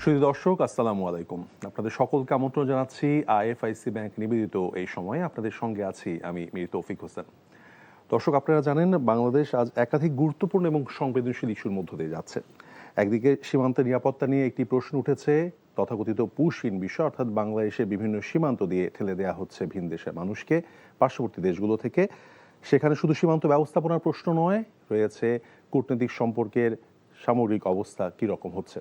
সুধী দর্শক, আসসালামু আলাইকুম। আপনাদের সকলকে আমন্ত্রণ জানাচ্ছি আইএফআইসি ব্যাংক নিবেদিত এই সময়ে। আপনাদের সঙ্গে আছি আমি মীর তৌফিক হোসেন। দর্শক, আপনারা জানেন বাংলাদেশ আজ একাধিক গুরুত্বপূর্ণ এবং সংবেদনশীল ইস্যুর মধ্য দিয়ে যাচ্ছে। একদিকে সীমান্তের নিরাপত্তা নিয়ে একটি প্রশ্ন উঠেছে, তথাকথিত পুশ-ইন বিষয়, অর্থাৎ বাংলাদেশে বিভিন্ন সীমান্ত দিয়ে ঠেলে দেওয়া হচ্ছে ভিন দেশের মানুষকে পার্শ্ববর্তী দেশগুলো থেকে। সেখানে শুধু সীমান্ত ব্যবস্থাপনার প্রশ্ন নয়, রয়েছে কূটনৈতিক সম্পর্কের সামগ্রিক অবস্থা কীরকম হচ্ছে।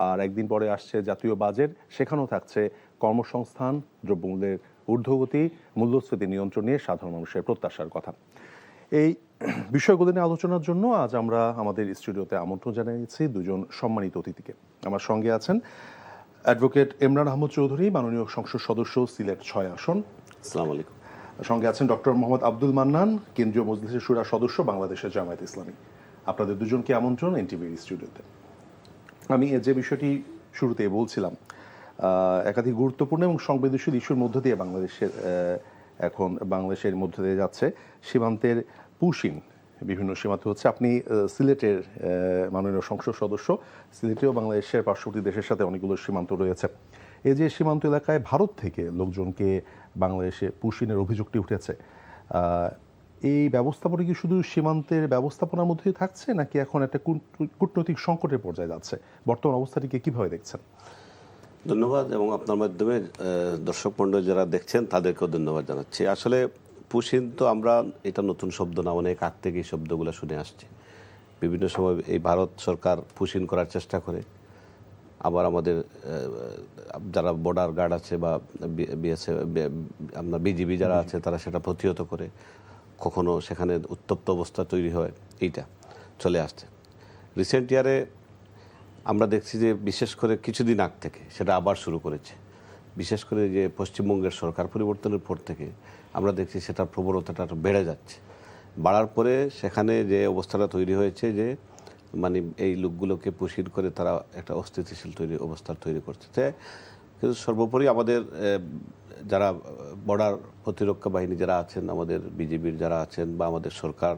আর একদিন পরে আসছে জাতীয় বাজেট, সেখানেও থাকছে কর্মসংস্থান, দ্রব্যমূল্যের ঊর্ধ্বগতি, মূল্যস্ফীতি নিয়ন্ত্রণ নিয়ে সাধারণ মানুষের প্রত্যাশার কথা। এই বিষয়গুলো নিয়ে আলোচনার জন্য আজ আমরা আমাদের স্টুডিওতে আমন্ত্রণ জানিয়েছি দুজন সম্মানিত অতিথিকে। আমার সঙ্গে আছেন অ্যাডভোকেট ইমরান আহমদ চৌধুরী, মাননীয় সংসদ সদস্য, সিলেট 6 আসন। আসসালামু আলাইকুম। সঙ্গে আছেন ডক্টর মোহাম্মদ আব্দুল মান্নান, কেন্দ্রীয় মজলিসে শুরা সদস্য, বাংলাদেশের জামায়াত ইসলামী। আপনাদের দুজনকে আমন্ত্রণ এনটিভির স্টুডিওতে। আমি যে বিষয়টি শুরুতে বলছিলাম, একাধিক গুরুত্বপূর্ণ এবং সংবেদনশীল ইস্যুর মধ্য দিয়ে বাংলাদেশের মধ্য দিয়ে যাচ্ছে সীমান্তের পুশ-ইন। বিভিন্ন সীমান্ত হচ্ছে, আপনি সিলেটের মাননীয় সংসদ সদস্য, সিলেটেও বাংলাদেশের পার্শ্ববর্তী দেশের সাথে অনেকগুলো সীমান্ত রয়েছে। এই যে সীমান্ত এলাকায় ভারত থেকে লোকজনকে বাংলাদেশে পুশ-ইনের অভিযোগটি উঠেছে, এই ব্যবস্থাপনা কি শুধু সীমান্তের ব্যবস্থাপনার মধ্যেই থাকছে, নাকি এখন একটা কূটনৈতিক সংকটের পর্যায়ে যাচ্ছে? বর্তমান অবস্থাটিকে কিভাবে দেখছেন? ধন্যবাদ, এবং আপনার মাধ্যমে দর্শক মণ্ডলী যারা দেখছেন তাদেরকেও ধন্যবাদ জানাচ্ছি। আসলে পুশ-ইন তো আমরা এটা নতুন শব্দ না, অনেক আগ থেকে এই শব্দগুলো শুনে আসছি। বিভিন্ন সময় এই ভারত সরকার পুশ-ইন করার চেষ্টা করে, আবার আমাদের যারা বর্ডার গার্ড আছে বা আপনার বিজিবি যারা আছে তারা সেটা প্রতিহত করে, কখনো সেখানে উত্তপ্ত অবস্থা তৈরি হয়, এইটা চলে আসছে। রিসেন্ট ইয়ারে আমরা দেখছি যে বিশেষ করে কিছুদিন আগ থেকে সেটা আবার শুরু করেছে। বিশেষ করে যে পশ্চিমবঙ্গের সরকার পরিবর্তনের পর থেকে আমরা দেখছি সেটার প্রবণতাটা বেড়ে যাচ্ছে। বাড়ার পরে সেখানে যে অবস্থাটা তৈরি হয়েছে যে মানে এই লোকগুলোকে পুশ-ইন করে তারা একটা অস্থিতিশীল অবস্থা তৈরি করছে। কিন্তু সর্বোপরি আমাদের যারা বর্ডার প্রতিরক্ষা বাহিনী যারা আছেন, আমাদের বিজিবির যারা আছেন বা আমাদের সরকার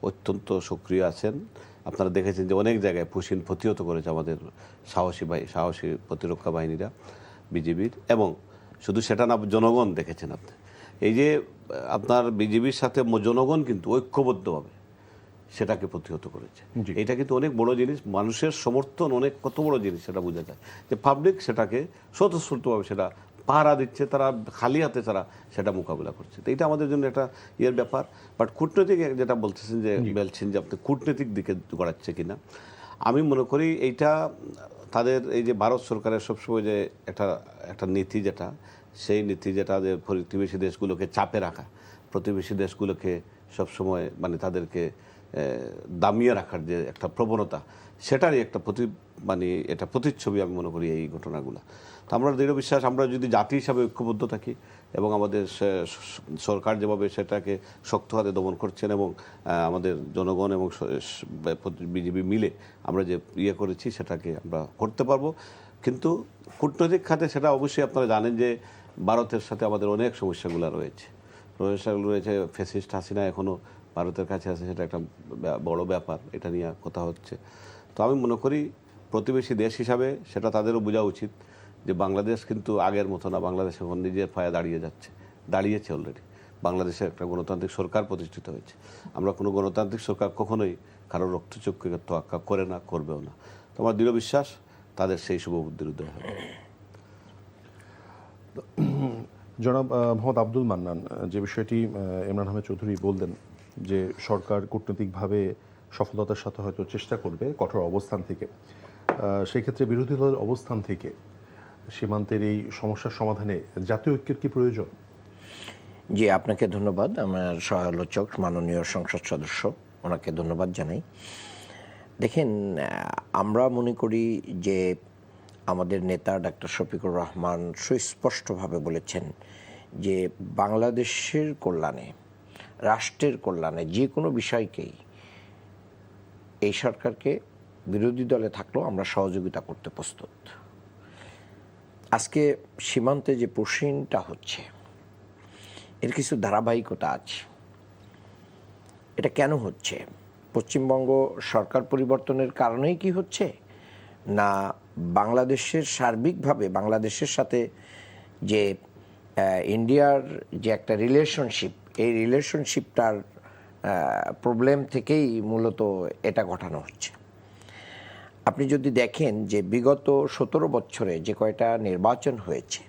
অত্যন্ত সক্রিয় আছেন। আপনারা দেখেছেন যে অনেক জায়গায় পুশ-ইন প্রতিহত করেছে আমাদের সাহসী প্রতিরক্ষা বাহিনীরা, বিজিবির। এবং শুধু সেটা না, জনগণ দেখেছেন আপনি, এই যে আপনার বিজিবির সাথে জনগণ কিন্তু ঐক্যবদ্ধভাবে সেটাকে প্রতিহত করেছে। এটা কিন্তু অনেক বড় জিনিস, মানুষের সমর্থন অনেক কত বড় জিনিস সেটা বোঝা যায়, যে পাবলিক সেটাকে স্বতঃস্ফূর্তভাবে সেটা পাহারা দিচ্ছে, তারা খালি হাতে তারা সেটা মোকাবিলা করছে। তো এটা আমাদের জন্য একটা ব্যাপার। বাট কূটনৈতিক যেটা বলছেন যে আপনি কূটনৈতিক দিকে গড়াচ্ছে কিনা, আমি মনে করি এইটা তাদের এই যে ভারত সরকারের সবসময় যে একটা নীতি, সেই নীতি যেটা যে প্রতিবেশী দেশগুলোকে চাপে রাখা, প্রতিবেশী দেশগুলোকে সবসময় মানে তাদেরকে দামিয়ে রাখার যে একটা প্রবণতা, সেটারই একটা এটা প্রতিচ্ছবি আমি মনে করি এই ঘটনাগুলো। তো আমরা দৃঢ় বিশ্বাস, আমরা যদি জাতি হিসাবে ঐক্যবদ্ধ থাকি এবং আমাদের সরকার যেভাবে সেটাকে শক্ত হাতে দমন করছেন এবং আমাদের জনগণ এবং বিজিবি মিলে আমরা যে করেছি সেটাকে আমরা করতে পারবো। কিন্তু কূটনৈতিক খাতে সেটা অবশ্যই আপনারা জানেন যে ভারতের সাথে আমাদের অনেক সমস্যাগুলো রয়েছে। ফ্যাসিস্ট হাসিনা এখনও ভারতের কাছে আছে, সেটা একটা বড় ব্যাপার, এটা নিয়ে কথা হচ্ছে। তো আমি মনে করি প্রতিবেশী দেশ হিসাবে সেটা তাদেরও বোঝা উচিত যে বাংলাদেশ কিন্তু আগের মতো না, বাংলাদেশ এখন নিজের পায়ে দাঁড়িয়েছে অলরেডি। বাংলাদেশে একটা গণতান্ত্রিক সরকার প্রতিষ্ঠিত হয়েছে। আমরা কোনো গণতান্ত্রিক সরকার কখনোই কারো রক্তচক্ষুকে তোয়াক্কা করে না, করবেও না। তো আমার দৃঢ় বিশ্বাস তাদের সেই শুভবুদ্ধির উদয় হবে। জনাব মোহাম্মদ আব্দুল মান্নান, যে বিষয়টি ইমরান আহমেদ চৌধুরী বললেন যে সরকার কূটনৈতিকভাবে সফলতার সাথে হয়তো চেষ্টা করবে কঠোর অবস্থান থেকে, সেই ক্ষেত্রে বিরোধী দলের অবস্থান থেকে সীমান্তের এই সমস্যার সমাধানে জাতীয় ঐক্যের কি প্রয়োজন? জি, আপনাকে ধন্যবাদ। আমার সহালোচক মাননীয় সংসদ সদস্য, ওনাকে ধন্যবাদ জানাই। দেখেন, আমরা মনে করি যে আমাদের নেতা ডাক্তার শফিকুর রহমান সুস্পষ্টভাবে বলেছেন যে বাংলাদেশের কল্যাণে, রাষ্ট্রের কল্যাণে যে কোনো বিষয়কেই এই সরকারকে বিরোধী দলে থাকলেও আমরা সহযোগিতা করতে প্রস্তুত। আজকে সীমান্তে যে পুশ-ইনটা হচ্ছে, এর কিছু ধারাবাহিকতা আছে। এটা কেন হচ্ছে? পশ্চিমবঙ্গ সরকার পরিবর্তনের কারণেই কি হচ্ছে, না বাংলাদেশের সার্বিকভাবে বাংলাদেশের সাথে যে ইন্ডিয়ার যে একটা রিলেশনশিপ, এই রিলেশনশিপটার প্রবলেম থেকেই মূলত এটা ঘটানো হচ্ছে। আপনি যদি দেখেন যে বিগত 17 বছরে যে কয়টা নির্বাচন হয়েছে,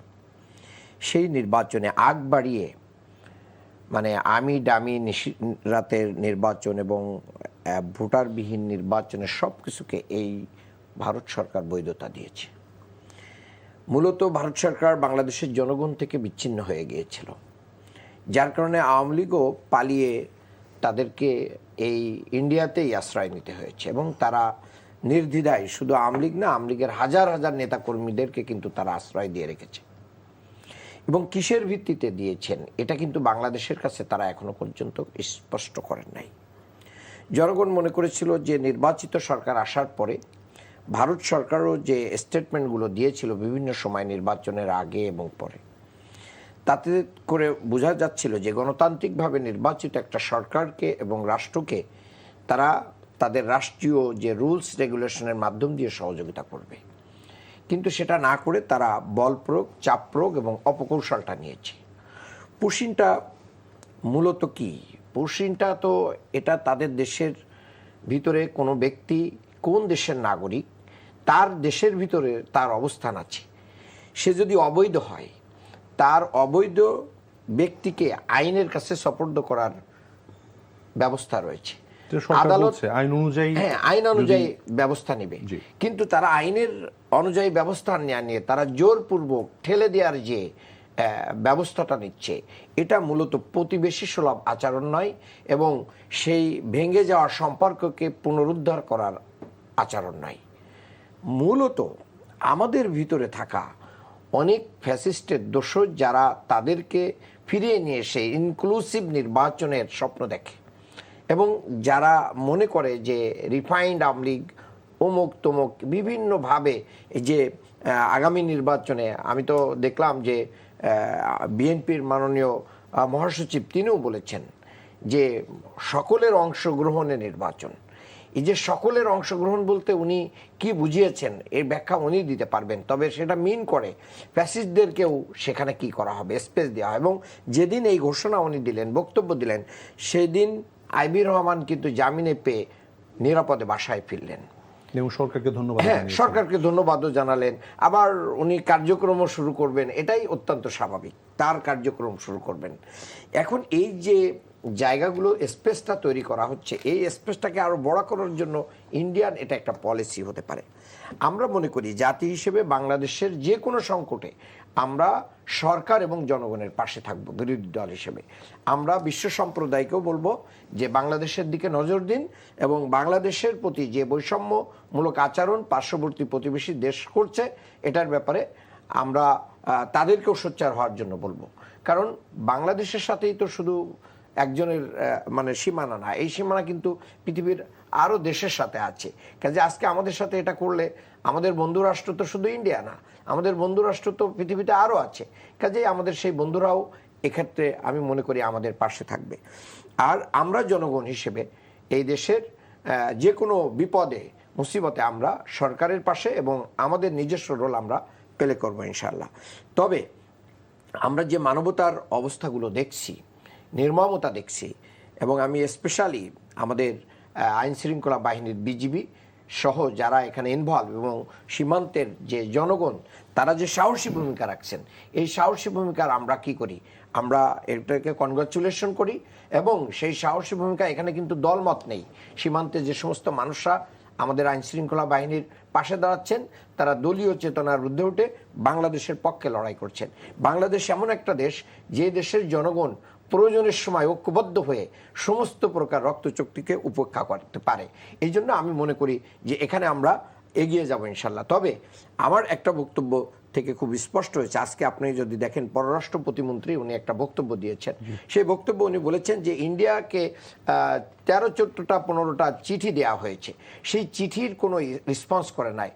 সেই নির্বাচনে আগ বাড়িয়ে মানে আমি ডামি রাতের নির্বাচন এবং ভোটারবিহীন নির্বাচনের সব কিছুকে এই ভারত সরকার বৈধতা দিয়েছে। মূলত ভারত সরকার বাংলাদেশের জনগণ থেকে বিচ্ছিন্ন হয়ে গিয়েছিল, যার কারণে আওয়ামী লীগও পালিয়ে তাদেরকে এই ইন্ডিয়াতেই আশ্রয় নিতে হয়েছে এবং তারা নির্দ্বিধায় শুধু আওয়ামী লীগ না, আওয়ামী লীগের হাজার হাজার নেতাকর্মীদেরকে কিন্তু তারা আশ্রয় দিয়ে রেখেছে। এবং কিসের ভিত্তিতে দিয়েছেন এটা কিন্তু বাংলাদেশের কাছে তারা এখনো পর্যন্ত স্পষ্ট করেন নাই। জনগণ মনে করেছিল যে নির্বাচিত সরকার আসার পরে ভারত সরকারও যে স্টেটমেন্টগুলো দিয়েছিল বিভিন্ন সময় নির্বাচনের আগে এবং পরে, তাতে করে বোঝা যাচ্ছিল যে গণতান্ত্রিকভাবে নির্বাচিত একটা সরকারকে এবং রাষ্ট্রকে তারা তাদের রাষ্ট্রীয় যে রুলস রেগুলেশনের মাধ্যম দিয়ে সহযোগিতা করবে। কিন্তু সেটা না করে তারা বল প্রয়োগ, চাপ প্রয়োগ এবং অপকৌশলটা নিয়েছে। পুশিনটা মূলত কি? পুশিনটা তো এটা তাদের দেশের ভিতরে কোনো ব্যক্তি কোন দেশের নাগরিক, তার দেশের ভিতরে তার অবস্থান আছে, সে যদি অবৈধ হয় তার অবৈধ ব্যক্তিকে আইনের কাছে সোপর্দ করার ব্যবস্থা রয়েছে। আদালত আইন অনুযায়ী, হ্যাঁ, আইন অনুযায়ী ব্যবস্থা নেবে। কিন্তু তারা আইনের অনুযায়ী ব্যবস্থা নেওয়া নিয়ে তারা জোরপূর্বক ঠেলে দেওয়ার যে ব্যবস্থাটা নিচ্ছে, এটা মূলত প্রতিবেশী সুলভ আচরণ নয় এবং সেই ভেঙে যাওয়া সম্পর্ককে পুনরুদ্ধার করার আচরণ নয়। মূলত আমাদের ভিতরে থাকা অনেক ফ্যাসিস্টের দোষর যারা তাদেরকে ফিরিয়ে নিয়ে এসে ইনক্লুসিভ নির্বাচনের স্বপ্ন দেখে এবং যারা মনে করে যে রিফাইন্ড আওয়ামী লীগ অমুক তমুক বিভিন্নভাবে যে আগামী নির্বাচনে, আমি তো দেখলাম যে বিএনপির মাননীয় মহাসচিব তিনিও বলেছেন যে সকলের অংশগ্রহণে নির্বাচন। এই যে সকলের অংশগ্রহণ বলতে উনি কি বুঝিয়েছেন এর ব্যাখ্যা উনি দিতে পারবেন, তবে সেটা মিন করে ফ্যাসিস্টদেরকেও সেখানে কি করা হবে, স্পেস দেওয়া হয়। এবং যেদিন এই ঘোষণা উনি দিলেন, বক্তব্য দিলেন, সেদিন আইবির রহমান কিন্তু জামিনে পেয়ে নিরাপদে বাসায় ফিরলেন এবং সরকারকে ধন্যবাদ। হ্যাঁ, সরকারকে ধন্যবাদও জানালেন। আবার উনি কার্যক্রমও শুরু করবেন, এটাই অত্যন্ত স্বাভাবিক, তার কার্যক্রম শুরু করবেন। এখন এই যে জায়গাগুলো স্পেসটা তৈরি করা হচ্ছে, এই স্পেসটাকে আরো বড় করার জন্য ইন্ডিয়ান এটা একটা পলিসি হতে পারে। আমরা মনে করি জাতি হিসেবে বাংলাদেশের যে কোনো সংকটে আমরা সরকার এবং জনগণের পাশে থাকব। বিরোধী দল হিসেবে আমরা বিশ্ব সম্প্রদায়কেও বলবো যে বাংলাদেশের দিকে নজর দিন এবং বাংলাদেশের প্রতি যে বৈষম্যমূলক আচরণ পার্শ্ববর্তী প্রতিবেশী দেশ করছে, এটার ব্যাপারে আমরা তাদেরকেও সোচ্চার হওয়ার জন্য বলবো। কারণ বাংলাদেশের সাথেই তো শুধু একজনের মানে সীমানা না, এই সীমানা কিন্তু পৃথিবীর আরও দেশের সাথে আছে। কাজে আজকে আমাদের সাথে এটা করলে আমাদের বন্ধু রাষ্ট্র তো শুধু ইন্ডিয়া না, আমাদের বন্ধু রাষ্ট্র তো পৃথিবীতে আরও আছে। কাজেই আমাদের সেই বন্ধুরাও এক্ষেত্রে আমি মনে করি আমাদের পাশে থাকবে। আর আমরা জনগণ হিসেবে এই দেশের যে কোনো বিপদে মুসিবতে আমরা সরকারের পাশে এবং আমাদের নিজস্ব রোল আমরা প্লে করবো ইনশাআল্লাহ। তবে আমরা যে মানবতার অবস্থাগুলো দেখছি, নির্মমতা দেখছি, এবং আমি স্পেশালি আমাদের আইন শৃঙ্খলা বাহিনীর বিজিবি সহ যারা এখানে ইনভলভ এবং সীমান্তের যে জনগণ তারা যে সাহসী ভূমিকা রাখছেন, এই সাহসী ভূমিকার আমরা কি করি, আমরা এটাকে কনগ্রাচুলেশন করি। এবং সেই সাহসী ভূমিকা এখানে কিন্তু দলমত নেই। সীমান্তে যে সমস্ত মানুষরা আমাদের আইন শৃঙ্খলা বাহিনীর পাশে দাঁড়াচ্ছেন, তারা দলীয় চেতনার ঊর্ধ্বে উঠে বাংলাদেশের পক্ষে লড়াই করছেন। বাংলাদেশ এমন একটা দেশ যে দেশের জনগণ প্রয়োজনের সময় ঐক্যবদ্ধ হয়ে সমস্ত প্রকার রক্তচুক্তিকে উপেক্ষা করতে পারে। এই জন্য আমি মনে করি যে এখানে আমরা এগিয়ে যাব ইনশাল্লাহ। তবে আমার একটা বক্তব্য থেকে খুব স্পষ্ট হয়েছে, আজকে আপনি যদি দেখেন পররাষ্ট্র প্রতিমন্ত্রী উনি একটা বক্তব্য দিয়েছেন, সেই বক্তব্য উনি বলেছেন যে ইন্ডিয়াকে 13-14টা 15টা চিঠি দেওয়া হয়েছে, সেই চিঠির কোনো রেসপন্স করে নাই।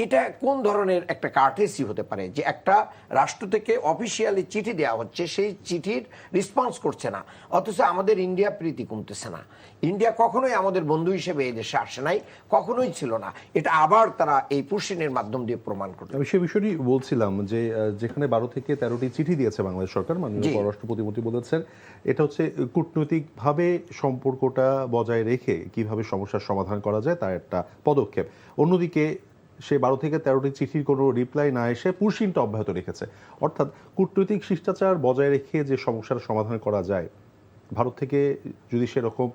এটা কোন ধরনের একটা কার্টেসি হতে পারে যে একটা রাষ্ট্র থেকে অফিসিয়ালি চিঠি দেওয়া হচ্ছে, সেই চিঠির রেসপন্স করছে না, অথচ আমাদের ইন্ডিয়া প্রীতি কমতেছে না। ইন্ডিয়া কখনোই আমাদের বন্ধু হিসেবে এই দেশে আসে নাই, কখনোই ছিল না। এটা আবার তারা এই পুশিনের মাধ্যম দিয়ে প্রমাণ করতে। আমি সে বিষয়টি বলছিলাম যে যেখানে 12 থেকে 13টি চিঠি দিয়েছে বাংলাদেশ সরকার, মাননীয় পররাষ্ট্র প্রতিমন্ত্রী বলেছেন এটা হচ্ছে কূটনৈতিকভাবে সম্পর্কটা বজায় রেখে কিভাবে সমস্যার সমাধান করা যায় তার একটা পদক্ষেপ। অন্যদিকে সে 12 থেকে 13টি চিঠির কোনো রিপ্লাই না এসে পুশিনটা অব্যাহত রেখেছে। অর্থাৎ কূটনৈতিক শিষ্টাচার বজায় রেখে যে সমস্যার সমাধান করা যায়, ভারত থেকে যদি সেরকম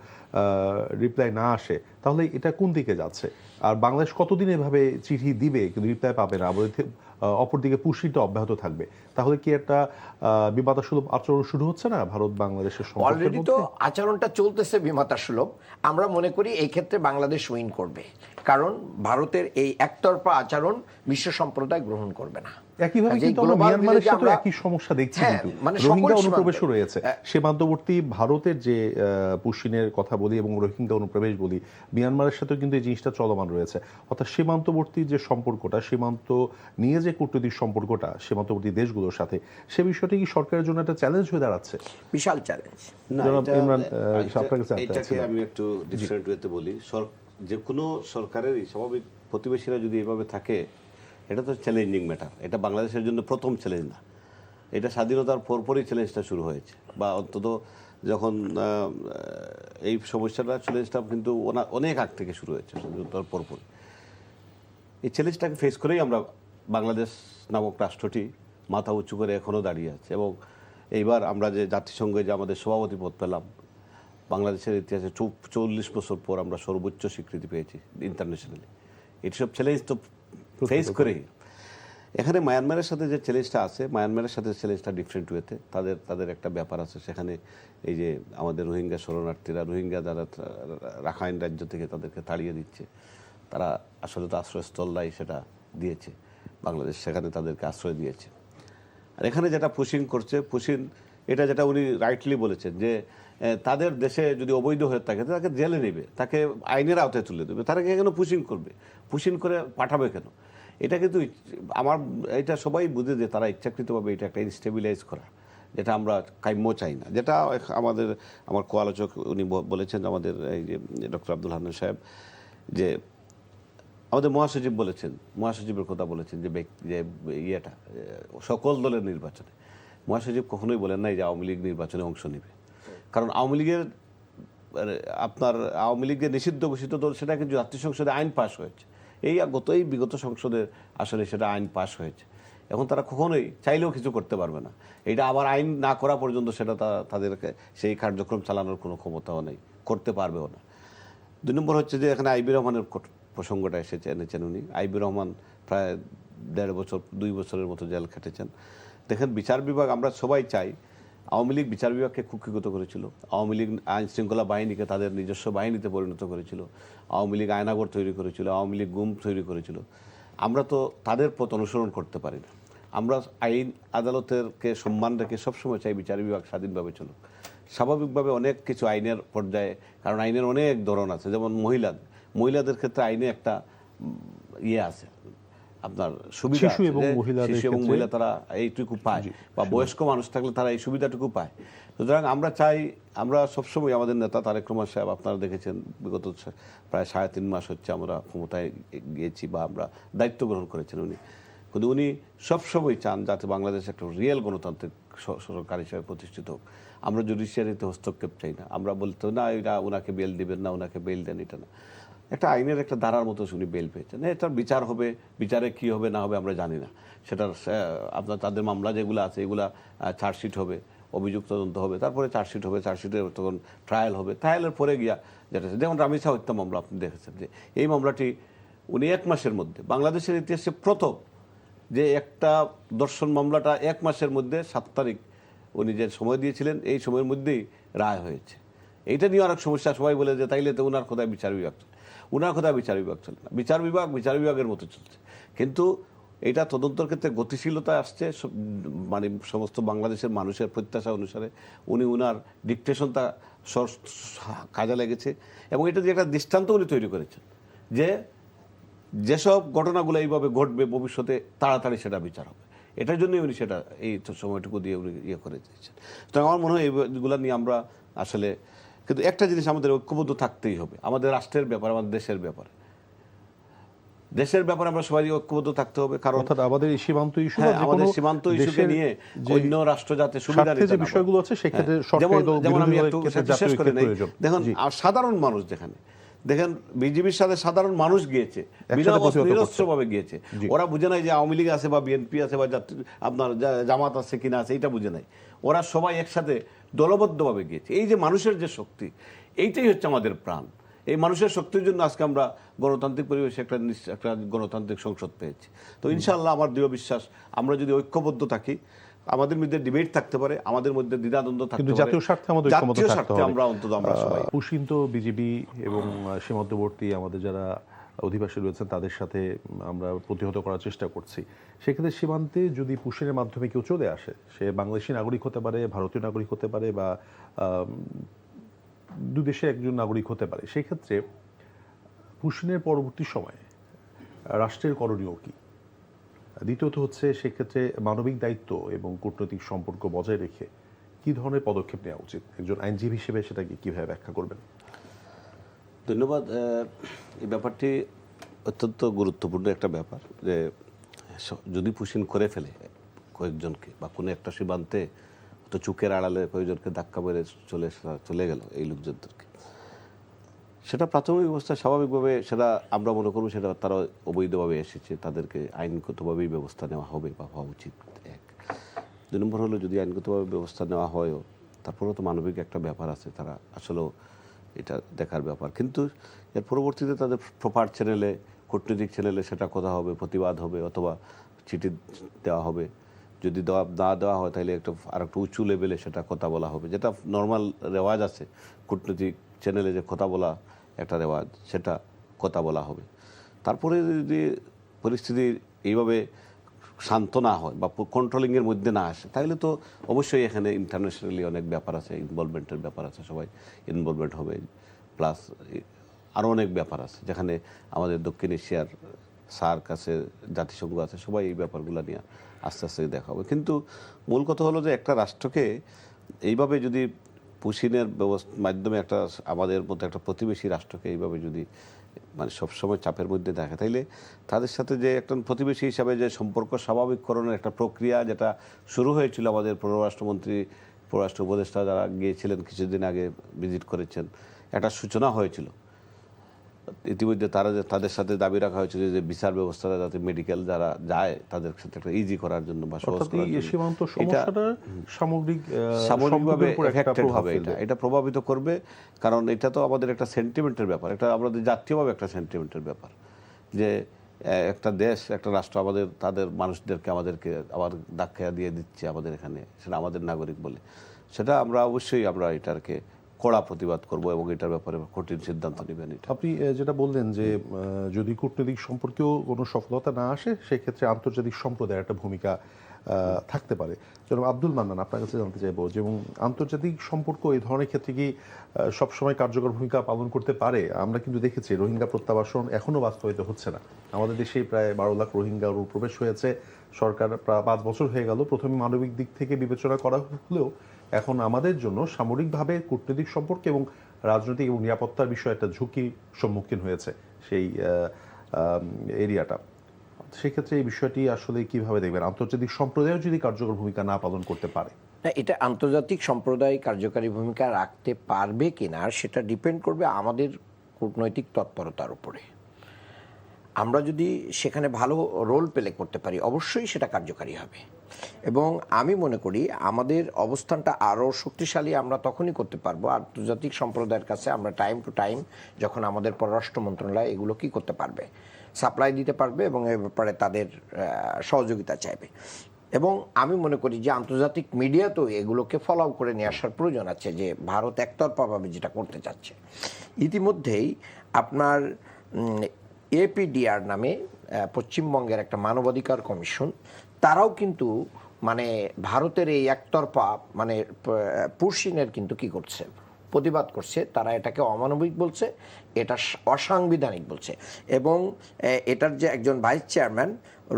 রিপ্লাই না আসে তাহলে এটা কোন দিকে যাচ্ছে? আর বাংলাদেশ কতদিন এভাবে চিঠি দিবে কিন্তু রিপ্লাই পাবে না, অপরদিকে পুশিনটা অব্যাহত থাকবে? তাহলে কি একটা বিবাদসুলভ আচরণ শুরু হচ্ছে না ভারত বাংলাদেশের সম্পর্কের অলরেডি তো মধ্যে? আচরণটা চলতেছে বিমাতা সুলভ। আমরা মনে করি এই ক্ষেত্রে বাংলাদেশ উইন করবে, কারণ ভারতের এই একতরফা আচরণ বিশ্ব সম্প্রদায় গ্রহণ করবে না। একইভাবে কাজেই কিন্তু আমরা global মিয়ানমারের village সাথে আমরা- একই সমস্যা দেখছি, হ্যাঁ, কিন্তু মানে সকল রোহিঙ্গা সীমান্তে। অনুপ্রবেশও রয়েছে। সীমান্তবর্তী ভারতের যে পুশিনের কথা বলি এবং রোহিঙ্গা অনুপ্রবেশ বলি, মিয়ানমারের সাথেও কিন্তু এই জিনিসটা চলমান রয়েছে। অর্থাৎ সীমান্তবর্তী যে সম্পর্কটা, সীমান্ত নিয়ে যে কূটনৈতিক সম্পর্কটা সীমান্তবর্তী দেশগুলোর সাথে, সে বিষয়টি কি সরকারের জন্য একটা চ্যালেঞ্জ হয়ে দাঁড়াচ্ছে? বিশাল চ্যালেঞ্জ। না, জনাব এটা- ইমরান, এটা- আপনার কাছে জানতে এটাকে চাচ্ছিলাম। আমি একটু ডিফারেন্ট ওয়েতে বলি। যে কোনো সরকারেরই স্বাভাবিক প্রতিবেশীরা যদি এভাবে থাকে, এটা তো চ্যালেঞ্জিং ম্যাটার। এটা বাংলাদেশের জন্য প্রথম চ্যালেঞ্জ না, এটা স্বাধীনতার পরপরই চ্যালেঞ্জটা শুরু হয়েছে, বা অন্তত যখন এই সমস্যাটা চ্যালেঞ্জটা কিন্তু অনেক আগ থেকে শুরু হয়েছে, স্বাধীনতার পরপর। এই চ্যালেঞ্জটাকে ফেস করেই আমরা বাংলাদেশ নামক রাষ্ট্রটি মাথা উঁচু করে এখনও দাঁড়িয়ে আছে। এবং এইবার আমরা যে জাতিসংঘে যে আমাদের সভাপতি পদ পেলাম, বাংলাদেশের ইতিহাসে 40 বছর পর আমরা সর্বোচ্চ স্বীকৃতি পেয়েছি ইন্টারন্যাশনালি। এইসব চ্যালেঞ্জ তো ফেস করেই এখানে মায়ানমারের সাথে যে চ্যালেঞ্জটা আছে, মায়ানমারের সাথে চ্যালেঞ্জটা ডিফারেন্ট ওয়েতে। তাদের একটা ব্যাপার আছে সেখানে, এই যে আমাদের রোহিঙ্গা শরণার্থীরা, রোহিঙ্গা যারা রাখাইন রাজ্য থেকে তাদেরকে তাড়িয়ে দিচ্ছে, তারা আসলে তো আশ্রয়স্থল নাই, সেটা দিয়েছে বাংলাদেশ, সেখানে তাদেরকে আশ্রয় দিয়েছে। আর এখানে যেটা পুশিং করছে, এটা যেটা উনি রাইটলি বলেছেন যে তাদের দেশে যদি অবৈধ হয়ে থাকে তাকে জেলে নেবে, তাকে আইনের আওতায় তুলে দেবে, তারা কেন পুশিং করবে, পুশিং করে পাঠাবে কেন? এটা কিন্তু এটা সবাই বুঝে যে তারা ইচ্ছাকৃতভাবে এটা একটা ইনস্টেবিলাইজ করা, যেটা আমরা কাম্য চাই না। যেটা আমার কো-আলোচক উনি বলেছেন, আমাদের এই যে ডক্টর আব্দুল হান্নান সাহেব, যে আমাদের মহাসচিব বলেছেন, মহাসচিবের কথা বলেছেন যে ইয়েটা সকল দলের নির্বাচনে। মহাসচিব কখনোই বলেন নাই যে আওয়ামী লীগ নির্বাচনে অংশ নেবে, কারণ আওয়ামী লীগের নিষিদ্ধ ঘোষিত দল, সেটা কিন্তু জাতীয় সংসদে আইন পাশ হয়েছে। এই বিগত সংসদে আসলে সেটা আইন পাশ হয়েছে। এখন তারা কখনোই চাইলেও কিছু করতে পারবে না। এটা আবার আইন না করা পর্যন্ত সেটা তাদেরকে সেই কার্যক্রম চালানোর কোনো ক্ষমতাও নেই, করতে পারবেও না। 2 নম্বর হচ্ছে যে এখানে আইবি রহমানের প্রসঙ্গটা এনেছেন উনি। আইবি রহমান প্রায় 1.5 বছর 2 বছরের মতো জেল খেটেছেন। দেখেন, বিচার বিভাগ, আমরা সবাই চাই, আওয়ামী লীগ বিচার বিভাগকে কুক্ষিগত করেছিল, আওয়ামী লীগ আইন শৃঙ্খলা বাহিনীকে তাদের নিজস্ব বাহিনীতে পরিণত করেছিল, আওয়ামী লীগ আয়নাগর তৈরি করেছিল, আওয়ামী লীগ গুম তৈরি করেছিল। আমরা তো তাদের পথ অনুসরণ করতে পারি না। আমরা আইন আদালতেরকে সম্মান রেখে সবসময় চাই বিচার বিভাগ স্বাধীনভাবে চলুক। স্বাভাবিকভাবে অনেক কিছু আইনের পর্যায়ে, কারণ আইনের অনেক ধরন আছে, যেমন মহিলাদের ক্ষেত্রে আইনে একটা আছে, আপনার সুবিধা, শিশু এবং মহিলা তারা এইটুকু পায়, বা বয়স্ক মানুষ থাকলে তারা এই সুবিধাটুকু পায়। সুতরাং আমরা চাই, আমরা সবসময় আমাদের নেতা তারেক রহমান সাহেব, আপনারা দেখেছেন বিগত প্রায় 3.5 মাস হচ্ছে আমরা ক্ষমতায় গিয়েছি, বা আমরা দায়িত্ব গ্রহণ করেছেন উনি, কিন্তু উনি সবসময় চান যাতে বাংলাদেশ একটা রিয়েল গণতান্ত্রিক সরকার হিসেবে প্রতিষ্ঠিত হোক। আমরা জুডিশিয়ারিতে হস্তক্ষেপ চাই না। আমরা বলতে না এটা ওনাকে বেল দিবেন না, ওনাকে বেল দেন, এটা না। একটা আইনের একটা ধারার মতো উনি বেল পেয়েছেন। এটার বিচার হবে, বিচারে কি হবে না হবে আমরা জানি না। সেটার আপনার তাদের মামলা যেগুলো আছে এগুলা চার্জশিট হবে, অভিযোগ তদন্ত হবে, তারপরে চার্জশিট হবে, চার্জশিটে তখন ট্রায়াল হবে, ট্রায়ালের পরে গিয়া যেটা, যেমন রামিসা হত্যা মামলা আপনি দেখেছেন, যে এই মামলাটি উনি 1 মাসের মধ্যে, বাংলাদেশের ইতিহাসে প্রথম যে একটা দর্শন মামলাটা 1 মাসের মধ্যে 7 তারিখ উনি যে সময় দিয়েছিলেন, এই সময়ের মধ্যেই রায় হয়েছে। এইটা নিয়ে অনেক সমস্যা, সবাই বলে যে তাইলে তো ওনার কোথায় বিচার বিভাগ চলে, ওনার কোথায় বিচার বিভাগ চলে না। বিচার বিভাগের মতো চলছে, কিন্তু এটা তদন্তের ক্ষেত্রে গতিশীলতা আসছে, মানে সমস্ত বাংলাদেশের মানুষের প্রত্যাশা অনুসারে উনি ওনার ডিকটেশনটা কাজে লেগেছে, এবং এটা যে একটা দৃষ্টান্ত উনি তৈরি করেছেন যে যেসব ঘটনাগুলো এইভাবে ঘটবে ভবিষ্যতে তাড়াতাড়ি সেটা বিচার হবে। এটার জন্যই উনি সেটা এই সময়টুকু দিয়ে উনি ইয়ে করে দিয়েছেন। তো আমার মনে হয় এইগুলো নিয়ে আমরা আসলে, কিন্তু একটা জিনিস আমাদের ঐক্যবদ্ধ থাকতেই হবে, আমাদের রাষ্ট্রের ব্যাপার, আমাদের দেশের ব্যাপারে। দেশের ব্যাপারে আমরা সবাই ঐক্যবদ্ধ থাকতে হবে, কারণ অর্থাৎ আমাদের এই সীমান্ত ইস্যু, আমাদের সীমান্ত ইস্যুকে নিয়ে অন্য রাষ্ট্র যাতে সুবিধা নিতে যে বিষয়গুলো আছে সেক্ষেত্রে সরকারি দল যেমন আমি বিরোধী একটু দলের ক্ষেত্রে শেষ জাতীয় করে ঐক্যের নেই। প্রয়োজন। দেখুন জি। আর সাধারণ মানুষ দেখেন বিজেপির সাথে সাধারণ মানুষ গিয়েছে, একসাথে প্রতিহত করছে। নিরস্ত্রভাবে গিয়েছে। ওরা বুঝে নাই যে আওয়ামী লীগ আছে বা বিএনপি আছে বা আপনার জামাত আছে কিনা আছে, এটা বুঝে নাই। ওরা সবাই একসাথে দলবদ্ধভাবে গিয়েছে। এই যে মানুষের যে শক্তি, এইটাই হচ্ছে আমাদের প্রাণ। এই মানুষের শক্তির জন্য আজকে আমরা গণতান্ত্রিক পরিবেশে একটা গণতান্ত্রিক সংসদ পেয়েছি। তো ইনশাআল্লাহ আমার দৃঢ় বিশ্বাস, আমরা যদি ঐক্যবদ্ধ থাকি, আমাদের মধ্যে ডিবেট থাকতে পারে, আমাদের মধ্যে দ্বিধাদ্বন্দ্ব থাকতে কিন্তু পারে, জাতীয় স্বার্থে আমাদের ঐক্যবদ্ধ জাতীয় থাকতে স্বার্থে হবে। আমরা অন্তত আমরা সবাই পুশিন তো বিজেপি এবং সীমান্তবর্তী আমাদের যারা অধিবাসী রয়েছেন তাদের সাথে আমরা প্রতিহত করার চেষ্টা করছি। সেক্ষেত্রে সীমান্তে যদি পুশিনের মাধ্যমে কেউ চলে আসে, সে বাংলাদেশি নাগরিক হতে পারে, ভারতীয় নাগরিক হতে পারে, বা দুই দেশে একজন নাগরিক হতে পারে, সেই ক্ষেত্রে পুশিনের পরবর্তী সময়ে রাষ্ট্রের করণীয় কি? দ্বিতীয়ত হচ্ছে সেক্ষেত্রে মানবিক দায়িত্ব এবং কূটনৈতিক সম্পর্ক বজায় রেখে কি ধরনের পদক্ষেপ নেওয়া উচিত? একজন আইনজীবী হিসেবে সেটাকে কিভাবে ব্যাখ্যা করবেন? ধন্যবাদ। এই ব্যাপারটি অত্যন্ত গুরুত্বপূর্ণ একটা ব্যাপার, যে যদি পুশিন করে ফেলে কয়েকজনকে বা কোনো একটা সীমান্তে তো চুকের আড়ালে কয়েকজনকে ধাক্কা মেরে চলে গেল এই লোকজনদেরকে, সেটা প্রাথমিক অবস্থায় স্বাভাবিকভাবে সেটা আমরা মনে করবো সেটা তারা অবৈধভাবে এসেছে, তাদেরকে আইনগতভাবেই ব্যবস্থা নেওয়া হবে বা হওয়া উচিত। এক। দুই নম্বর হলো, যদি আইনগতভাবে ব্যবস্থা নেওয়া হয়ও, তারপরেও তো মানবিক একটা ব্যাপার আছে, তারা আসলেও এটা দেখার ব্যাপার। কিন্তু এর পরবর্তীতে তাদের প্রপার চ্যানেলে, কূটনৈতিক চ্যানেলে সেটা কথা হবে, প্রতিবাদ হবে, অথবা চিঠি দেওয়া হবে। যদি না দেওয়া হয় তাহলে আর একটু উঁচু লেভেলে সেটা কথা বলা হবে, যেটা নর্মাল রেওয়াজ আছে কূটনৈতিক চ্যানেলে, যে কথা বলা একটা রেওয়াজ, সেটা কথা বলা হবে। তারপরে যদি পরিস্থিতি এইভাবে শান্ত না হয় বা কন্ট্রোলিংয়ের মধ্যে না আসে, তাহলে তো অবশ্যই এখানে ইন্টারন্যাশনালি অনেক ব্যাপার আছে, ইনভলভমেন্টের ব্যাপার আছে, সবাই ইনভলভমেন্ট হবে। প্লাস আরও অনেক ব্যাপার আছে, যেখানে আমাদের দক্ষিণ এশিয়ার সার্ক আছে, জাতিসংঘ আছে, সবাই এই ব্যাপারগুলো নিয়ে আস্তে আস্তে দেখা হবে। কিন্তু মূল কথা হলো যে একটা রাষ্ট্রকে এইভাবে যদি পুশিনের মাধ্যমে আমাদের মতো একটা প্রতিবেশী রাষ্ট্রকে এইভাবে যদি মানে সবসময় চাপের মধ্যে দেখে, তাইলে তাদের সাথে যে একটা প্রতিবেশী হিসাবে যে সম্পর্ক স্বাভাবিককরণের একটা প্রক্রিয়া যেটা শুরু হয়েছিল, আমাদের পররাষ্ট্রমন্ত্রী, পররাষ্ট্র উপদেষ্টা যারা গিয়েছিলেন কিছুদিন আগে ভিজিট করেছেন, একটা সূচনা হয়েছিল। ইতিমধ্যে তাদের সাথে দাবি রাখা হয়েছিল যে বিচার ব্যবস্থাটা যাতে মেডিকেল যারা যায় তাদের সাথে একটা ইজি করার জন্য বা সহজ করার জন্য, সীমান্ত সমস্যাটা সামগ্রিকভাবে এফেক্টেড হবে। এটা প্রভাবিত করবে, কারণ এটা তো আমাদের একটা সেন্টিমেন্টের ব্যাপার, এটা আমাদের জাতীয়ভাবে একটা সেন্টিমেন্টের ব্যাপার, যে একটা দেশ, একটা রাষ্ট্র তাদের মানুষদেরকে আমাদেরকে আবার ধাক্কা দিয়ে দিচ্ছে আমাদের এখানে, সেটা আমাদের নাগরিক বলে, সেটা আমরা অবশ্যই এটাকে কড়া প্রতিবাদ করব এবং এটার ব্যাপারে কঠিন সিদ্ধান্ত নেবেন। আপনি যেটা বললেন যে যদি কূটনৈতিক সম্পর্কেও কোনো সফলতা না আসে, সেক্ষেত্রে আন্তর্জাতিক সম্প্রদায়ের একটা ভূমিকা থাকতে পারে। জনাব আব্দুল মান্নান, আপনার কাছে জানতে চাইবো যে আন্তর্জাতিক সম্পর্ক এই ধরনের ক্ষেত্রে কি সবসময় কার্যকর ভূমিকা পালন করতে পারে? আমরা কিন্তু দেখেছি রোহিঙ্গা প্রত্যাবাসন এখনও বাস্তবায়িত হচ্ছে না। আমাদের দেশে প্রায় 12 লাখ রোহিঙ্গা অনুপ্রবেশ হয়েছে। সরকার প্রায় 5 বছর হয়ে গেল, প্রথমে মানবিক দিক থেকে বিবেচনা করা হলেও এখন আমাদের জন্য সামরিকভাবে কূটনৈতিক সম্পর্ক এবং রাজনৈতিক এবং নিরাপত্তার বিষয়ে একটা ঝুঁকির সম্মুখীন হয়েছে সেই এরিয়াটা। সেক্ষেত্রে এই বিষয়টি আসলে কিভাবে দেখবেন? আন্তর্জাতিক সম্প্রদায় যদি কার্যকর ভূমিকা না পালন করতে পারে, এটা আন্তর্জাতিক সম্প্রদায় কার্যকারী ভূমিকা রাখতে পারবে কিনা সেটা ডিপেন্ড করবে আমাদের কূটনৈতিক তৎপরতার উপরে। আমরা যদি সেখানে ভালো রোল প্লে করতে পারি, অবশ্যই সেটা কার্যকারী হবে। এবং আমি মনে করি আমাদের অবস্থানটা আরও শক্তিশালী আমরা তখনই করতে পারবো আন্তর্জাতিক সম্প্রদায়ের কাছে আমরা টাইম টু টাইম, যখন আমাদের পররাষ্ট্র মন্ত্রণালয় এগুলো কি করতে পারবে, সাপ্লাই দিতে পারবে এবং এ ব্যাপারে তাদের সহযোগিতা চাইবে। এবং আমি মনে করি যে আন্তর্জাতিক মিডিয়াতেও এগুলোকে ফলো করে নিয়ে আসার প্রয়োজন আছে, যে ভারত একতরফাভাবে যেটা করতে চাচ্ছে। ইতিমধ্যেই আপনার এপিডিআর নামে পশ্চিমবঙ্গের একটা মানবাধিকার কমিশন, তারাও কিন্তু মানে ভারতের এই একতরফা মানে পুশিনের কিন্তু কি করছে, প্রতিবাদ করছে তারা এটাকে অমানবিক বলছে, এটা অসাংবিধানিক বলছে। এবং এটার যে একজন ভাইস চেয়ারম্যান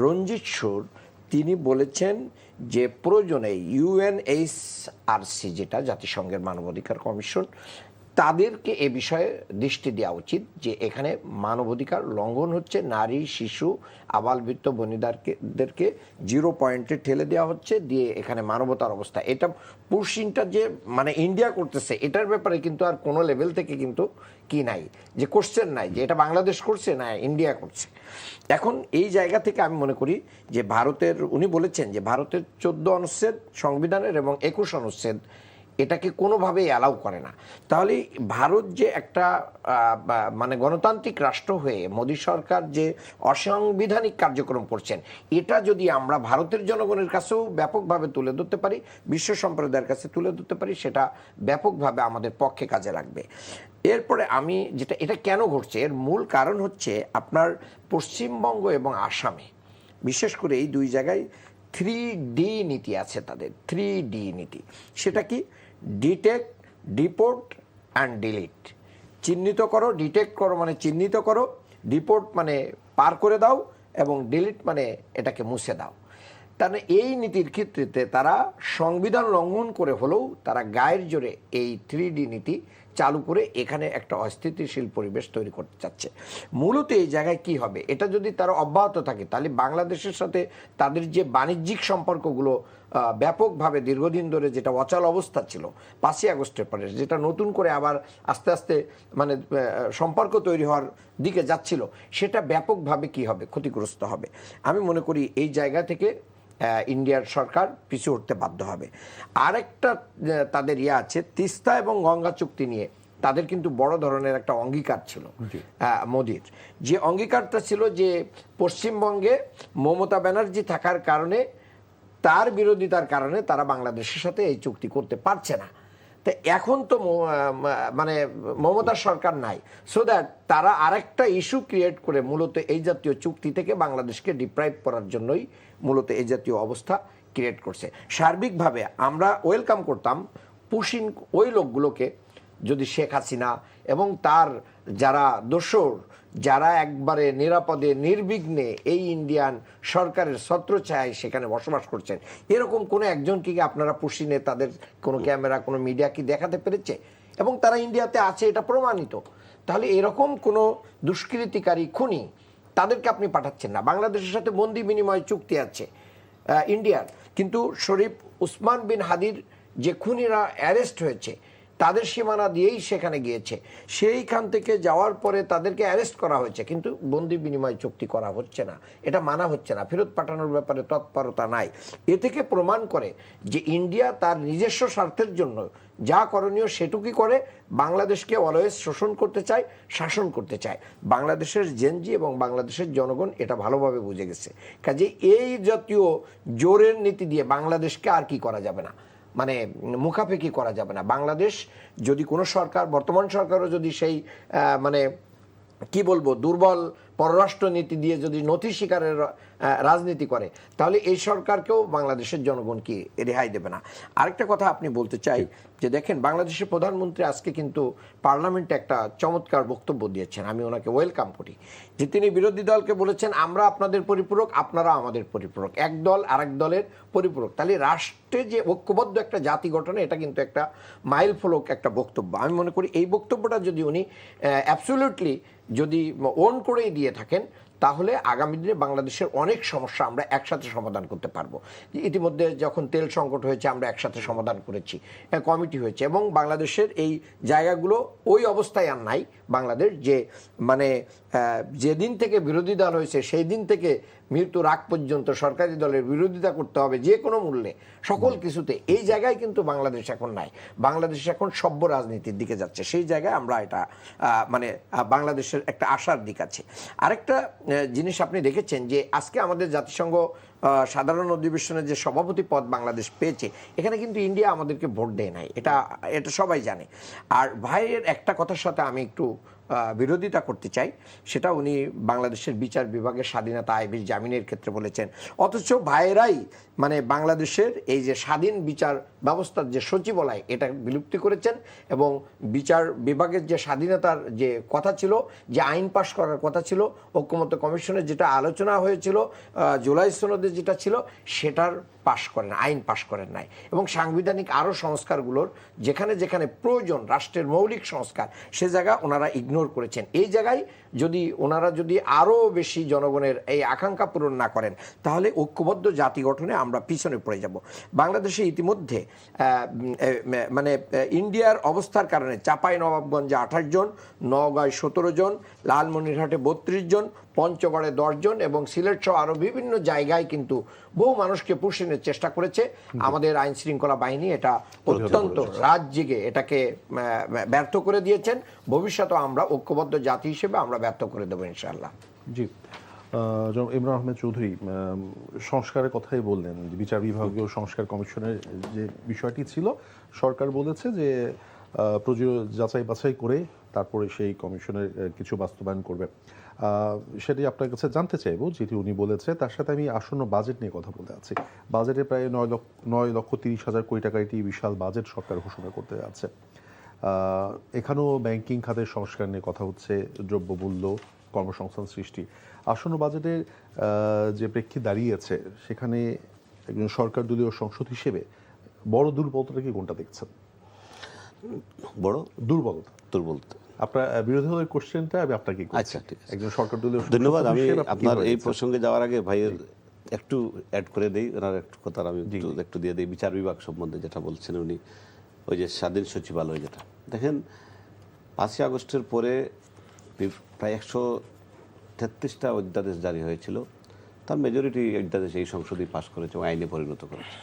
রঞ্জিত সুর, তিনি বলেছেন যে প্রয়োজনে ইউএনএইচআরসি, যেটা জাতিসংঘের মানবাধিকার কমিশন, তাদেরকে এ বিষয়ে দৃষ্টি দেওয়া উচিত যে এখানে মানবাধিকার লঙ্ঘন হচ্ছে, নারী, শিশু, আবালবৃদ্ধ বনিতাদেরকে 0 পয়েন্টে ঠেলে দেওয়া হচ্ছে, দিয়ে এখানে মানবতার অবস্থা। এটা পুশিংটা যে মানে ইন্ডিয়া করতেছে, এটার ব্যাপারে কিন্তু আর কোনো লেভেল থেকে কিন্তু কি নাই, যে কোশ্চেন নাই যে এটা বাংলাদেশ করছে না ইন্ডিয়া করছে। এখন এই জায়গা থেকে আমি মনে করি যে ভারতের, উনি বলেছেন যে ভারতের 14 অনুচ্ছেদ সংবিধানের এবং 21 অনুচ্ছেদ এটাকে কোনোভাবেই অ্যালাউ করে না। তাহলে ভারত যে একটা মানে গণতান্ত্রিক রাষ্ট্র হয়ে মোদী সরকার যে অসাংবিধানিক কার্যক্রম করছেন, এটা যদি আমরা ভারতের জনগণের কাছেও ব্যাপকভাবে তুলে ধরতে পারি, বিশ্ব সম্প্রদায়ের কাছে তুলে ধরতে পারি, সেটা ব্যাপকভাবে আমাদের পক্ষে কাজে লাগবে। এরপরে আমি যেটা, এটা কেন ঘটছে, এর মূল কারণ হচ্ছে আপনার পশ্চিমবঙ্গ এবং আসামে, বিশেষ করে এই দুই জায়গায় 3D নীতি আছে তাদের, 3D নীতি। সেটা কি? Detect, deport and delete. চিহ্নিত করো, ডিটেক্ট করো মানে চিহ্নিত করো, ডিপোর্ট মানে পার করে দাও, এবং ডিলিট মানে এটাকে মুছে দাও। তাহলে এই নীতির ক্ষেত্রে তারা সংবিধান লঙ্ঘন করে হলেও তারা গায়ের জোরে এই 3D নীতি চালু করে এখানে একটা অস্থিতিশীল পরিবেশ তৈরি করতে চাচ্ছে। মূলত এই জায়গায় কি হবে, এটা যদি তারা অব্যাহত থাকে তাহলে বাংলাদেশের সাথে তাদের যে বাণিজ্যিক সম্পর্কগুলো ব্যাপকভাবে দীর্ঘদিন ধরে যেটা অচল অবস্থা ছিল 5ই আগস্টের পরে, যেটা নতুন করে আবার আস্তে আস্তে মানে সম্পর্ক তৈরি হওয়ার দিকে যাচ্ছিল, সেটা ব্যাপকভাবে কি হবে, ক্ষতিগ্রস্ত হবে। আমি মনে করি এই জায়গা থেকে ইন্ডিয়ার সরকার পিছু উঠতে বাধ্য হবে। আরেকটা তাদের আছে, তিস্তা এবং গঙ্গা চুক্তি নিয়ে তাদের কিন্তু বড় ধরনের একটা অঙ্গীকার ছিল মোদির। যে অঙ্গীকারটা ছিল যে পশ্চিমবঙ্গে মমতা ব্যানার্জি থাকার কারণে, তার বিরোধিতার কারণে তারা বাংলাদেশের সাথে এই চুক্তি করতে পারছে না। তো এখন তো মানে মমতার সরকার নাই, সো দ্যাট তারা আরেকটা ইস্যু ক্রিয়েট করে মূলত এই জাতীয় চুক্তি থেকে বাংলাদেশকে ডিপ্রাইভ করার জন্যই মূলত এই জাতীয় অবস্থা ক্রিয়েট করছে। সার্বিকভাবে আমরা ওয়েলকাম করতাম পুশিং ওই লোকগুলোকে, যদি শেখ হাসিনা এবং তার যারা দোসর, যারা একবারে নিরাপদে নির্বিঘ্নে এই ইন্ডিয়ান সরকারের ছত্রছায়ায় সেখানে বসবাস করছেন, এরকম কোনো একজনকে কি আপনারা পুশিনে তাদের কোনো ক্যামেরা, কোনো মিডিয়া কি দেখাতে পেরেছে? এবং তারা ইন্ডিয়াতে আছে, এটা প্রমাণিত। তাহলে এরকম কোনো দুষ্কৃতিকারী খুনি তাদেরকে আপনি পাঠাচ্ছেন না। বাংলাদেশের সাথে বন্দি বিনিময় চুক্তি আছে ইন্ডিয়ার, কিন্তু শরীফ উসমান বিন হাদির যে খুনিরা অ্যারেস্ট হয়েছে তাদের সীমানা দিয়েই সেখানে গিয়েছে, সেইখান থেকে যাওয়ার পরে তাদেরকে অ্যারেস্ট করা হয়েছে, কিন্তু বন্দি বিনিময় চুক্তি করা হচ্ছে না, এটা মানা হচ্ছে না, ফেরত পাঠানোর ব্যাপারে তৎপরতা নাই। এ থেকে প্রমাণ করে যে ইন্ডিয়া তার নিজস্ব স্বার্থের জন্য যা করণীয় সেটুকুই করে, বাংলাদেশকে অলওয়েজ শোষণ করতে চায়, শাসন করতে চায়। বাংলাদেশের জেনজি এবং বাংলাদেশের জনগণ এটা ভালোভাবে বুঝে গেছে। কাজে এই জাতীয় জোরের নীতি দিয়ে বাংলাদেশকে আর কি করা যাবে না, মানে মুখাপেক্ষি করা যাবে না। বাংলাদেশ যদি কোনো সরকার, বর্তমান সরকারও যদি সেই মানে কি বলবো দুর্বল পররাষ্ট্র নীতি দিয়ে যদি নথি স্বীকারের রাজনীতি করে, তাহলে এই সরকারকেও বাংলাদেশের জনগণ কি রেহাই দেবে না। আরেকটা কথা আপনি বলতে চাই যে দেখেন, বাংলাদেশের প্রধানমন্ত্রী আজকে কিন্তু পার্লামেন্টে একটা চমৎকার বক্তব্য দিয়েছেন, আমি ওনাকে ওয়েলকাম করি। যে তিনি বিরোধী দলকে বলেছেন আমরা আপনাদের পরিপূরক, আপনারা আমাদের পরিপূরক, এক দল আরেক দলের পরিপূরক। তাহলে রাষ্ট্রে যে ঐক্যবদ্ধ একটা জাতি গঠনে, এটা কিন্তু একটা মাইল ফলক একটা বক্তব্য। আমি মনে করি এই বক্তব্যটা যদি উনি অ্যাবসলিউটলি যদি ওন করেই দিয়ে থাকেন, তাহলে আগামী দিনে বাংলাদেশের অনেক সমস্যা আমরা একসাথে সমাধান করতে পারবো। ইতিমধ্যে যখন তেল সংকট হয়েছে আমরা একসাথে সমাধান করেছি, কমিটি হয়েছে, এবং বাংলাদেশের এই জায়গাগুলো ওই অবস্থায় আর নাই। বাংলাদেশ যে মানে যেদিন থেকে বিরোধী দল হয়েছে সেই দিন থেকে মৃত্যুর আগ পর্যন্ত সরকারি দলের বিরোধিতা করতে হবে যে কোনো মূল্যে, সকল কিছুতে, এই জায়গায় কিন্তু বাংলাদেশ এখন নাই। বাংলাদেশ এখন সভ্য রাজনীতির দিকে যাচ্ছে, সেই জায়গায় আমরা এটা মানে বাংলাদেশের একটা আশার দিক আছে। আরেকটা জিনিস আপনি দেখেছেন যে আজকে আমাদের জাতিসংঘ সাধারণ অধিবেশনের যে সভাপতি পদ বাংলাদেশ পেয়েছে, এখানে কিন্তু ইন্ডিয়া আমাদেরকে ভোট দেয় নাই, এটা সবাই জানে। আর ভাইয়ের একটা কথার সাথে আমি একটু বিরোধিতা করতে চাই, সেটা উনি বাংলাদেশের বিচার বিভাগের স্বাধীনতা আইবির জামিনের ক্ষেত্রে বলেছেন, অথচ ভাইয়েরাই মানে বাংলাদেশের এই যে স্বাধীন বিচার ব্যবস্থার যে সচিবালয় এটা বিলুপ্তি করেছেন, এবং বিচার বিভাগের যে স্বাধীনতার যে কথা ছিল, যে আইন পাশ করার কথা ছিল, ঐক্যমত্য কমিশনের যেটা আলোচনা হয়েছিল, জুলাই সনদে যেটা ছিল, সেটার পাশ করেন, আইন পাশ করেন নাই। এবং সাংবিধানিক আরও সংস্কারগুলোর যেখানে যেখানে প্রয়োজন রাষ্ট্রের মৌলিক সংস্কার, সে জায়গা ওনারা ইগনোর করেছেন। এই জায়গায় ওনারা যদি আরও বেশি জনগণের এই আকাঙ্ক্ষা পূরণ না করেন, তাহলে ঐক্যবদ্ধ জাতি গঠনে আমরা পিছনে পড়ে যাব। বাংলাদেশে ইতিমধ্যে মানে ইন্ডিয়ার অবস্থার কারণে চাঁপাই নবাবগঞ্জে 28 জন, নওগাঁয় 17 জন, লালমনিরহাটে 32 জন, পঞ্চগড়ে 10 জন এবং সিলেট সহ আরও বিভিন্ন জায়গায় কিন্তু বহু মানুষকে পুষিনের চেষ্টা করেছে আমাদের আইন শৃঙ্খলা বাহিনী। এটা অত্যন্ত রাত জেগে এটাকে ব্যর্থ করে দিয়েছেন। ভবিষ্যতে আমরা ঐক্যবদ্ধ জাতি হিসেবে আমরা ব্যর্থ করে দেবো ইনশাআল্লাহ। জি, জনাব ইমরান আহমেদ চৌধুরী সংস্কারের কথাই বললেন, বিচার বিভাগীয় সংস্কার কমিশনের যে বিষয়টি ছিল, সরকার বলেছে যে যাচাই বাছাই করে তারপরে সেই কমিশনের কিছু বাস্তবায়ন করবে। সেটি আপনার কাছে জানতে চাইবো, যেটি উনি বলেছে তার সাথে আমি আসন্ন বাজেট নিয়ে কথা বলতে আছি। বাজেটে প্রায় 9,30,000 কোটি টাকা একটি বিশাল বাজেট সরকার ঘোষণা করতে যাচ্ছে। এখানেও ব্যাংকিং খাতের সংস্কার নিয়ে কথা হচ্ছে, দ্রব্যমূল্য, কর্মসংস্থান সৃষ্টি। আসন্ন বাজেটের যে প্রেক্ষিত দাঁড়িয়েছে, সেখানে একজন সরকার দলীয় সংসদ হিসেবে বড় দুর্বলতাটা কি কোনটা দেখছেন? বড় দুর্বলতা আপনার বিরোধী দলের কোশ্চেনটা আমি আপনাকে আচ্ছা, ঠিক আছে, একজন সরকার দলীয় ধন্যবাদ। আমি আপনার এই প্রসঙ্গে যাওয়ার আগে ভাইয়ের একটু অ্যাড করে দেই, ওনার একটু কথা আমি একটু দিয়ে দিই। বিচার বিভাগ সম্বন্ধে যেটা বলছেন উনি, ওই যে স্বাধীন সচিবালয়, যেটা দেখেন 5ই আগস্টের পরে প্রায় 133টা অধ্যাদেশ জারি হয়েছিল, তার মেজরিটি অধ্যাদেশ এই সংসদই পাশ করেছে এবং আইনে পরিণত করেছে।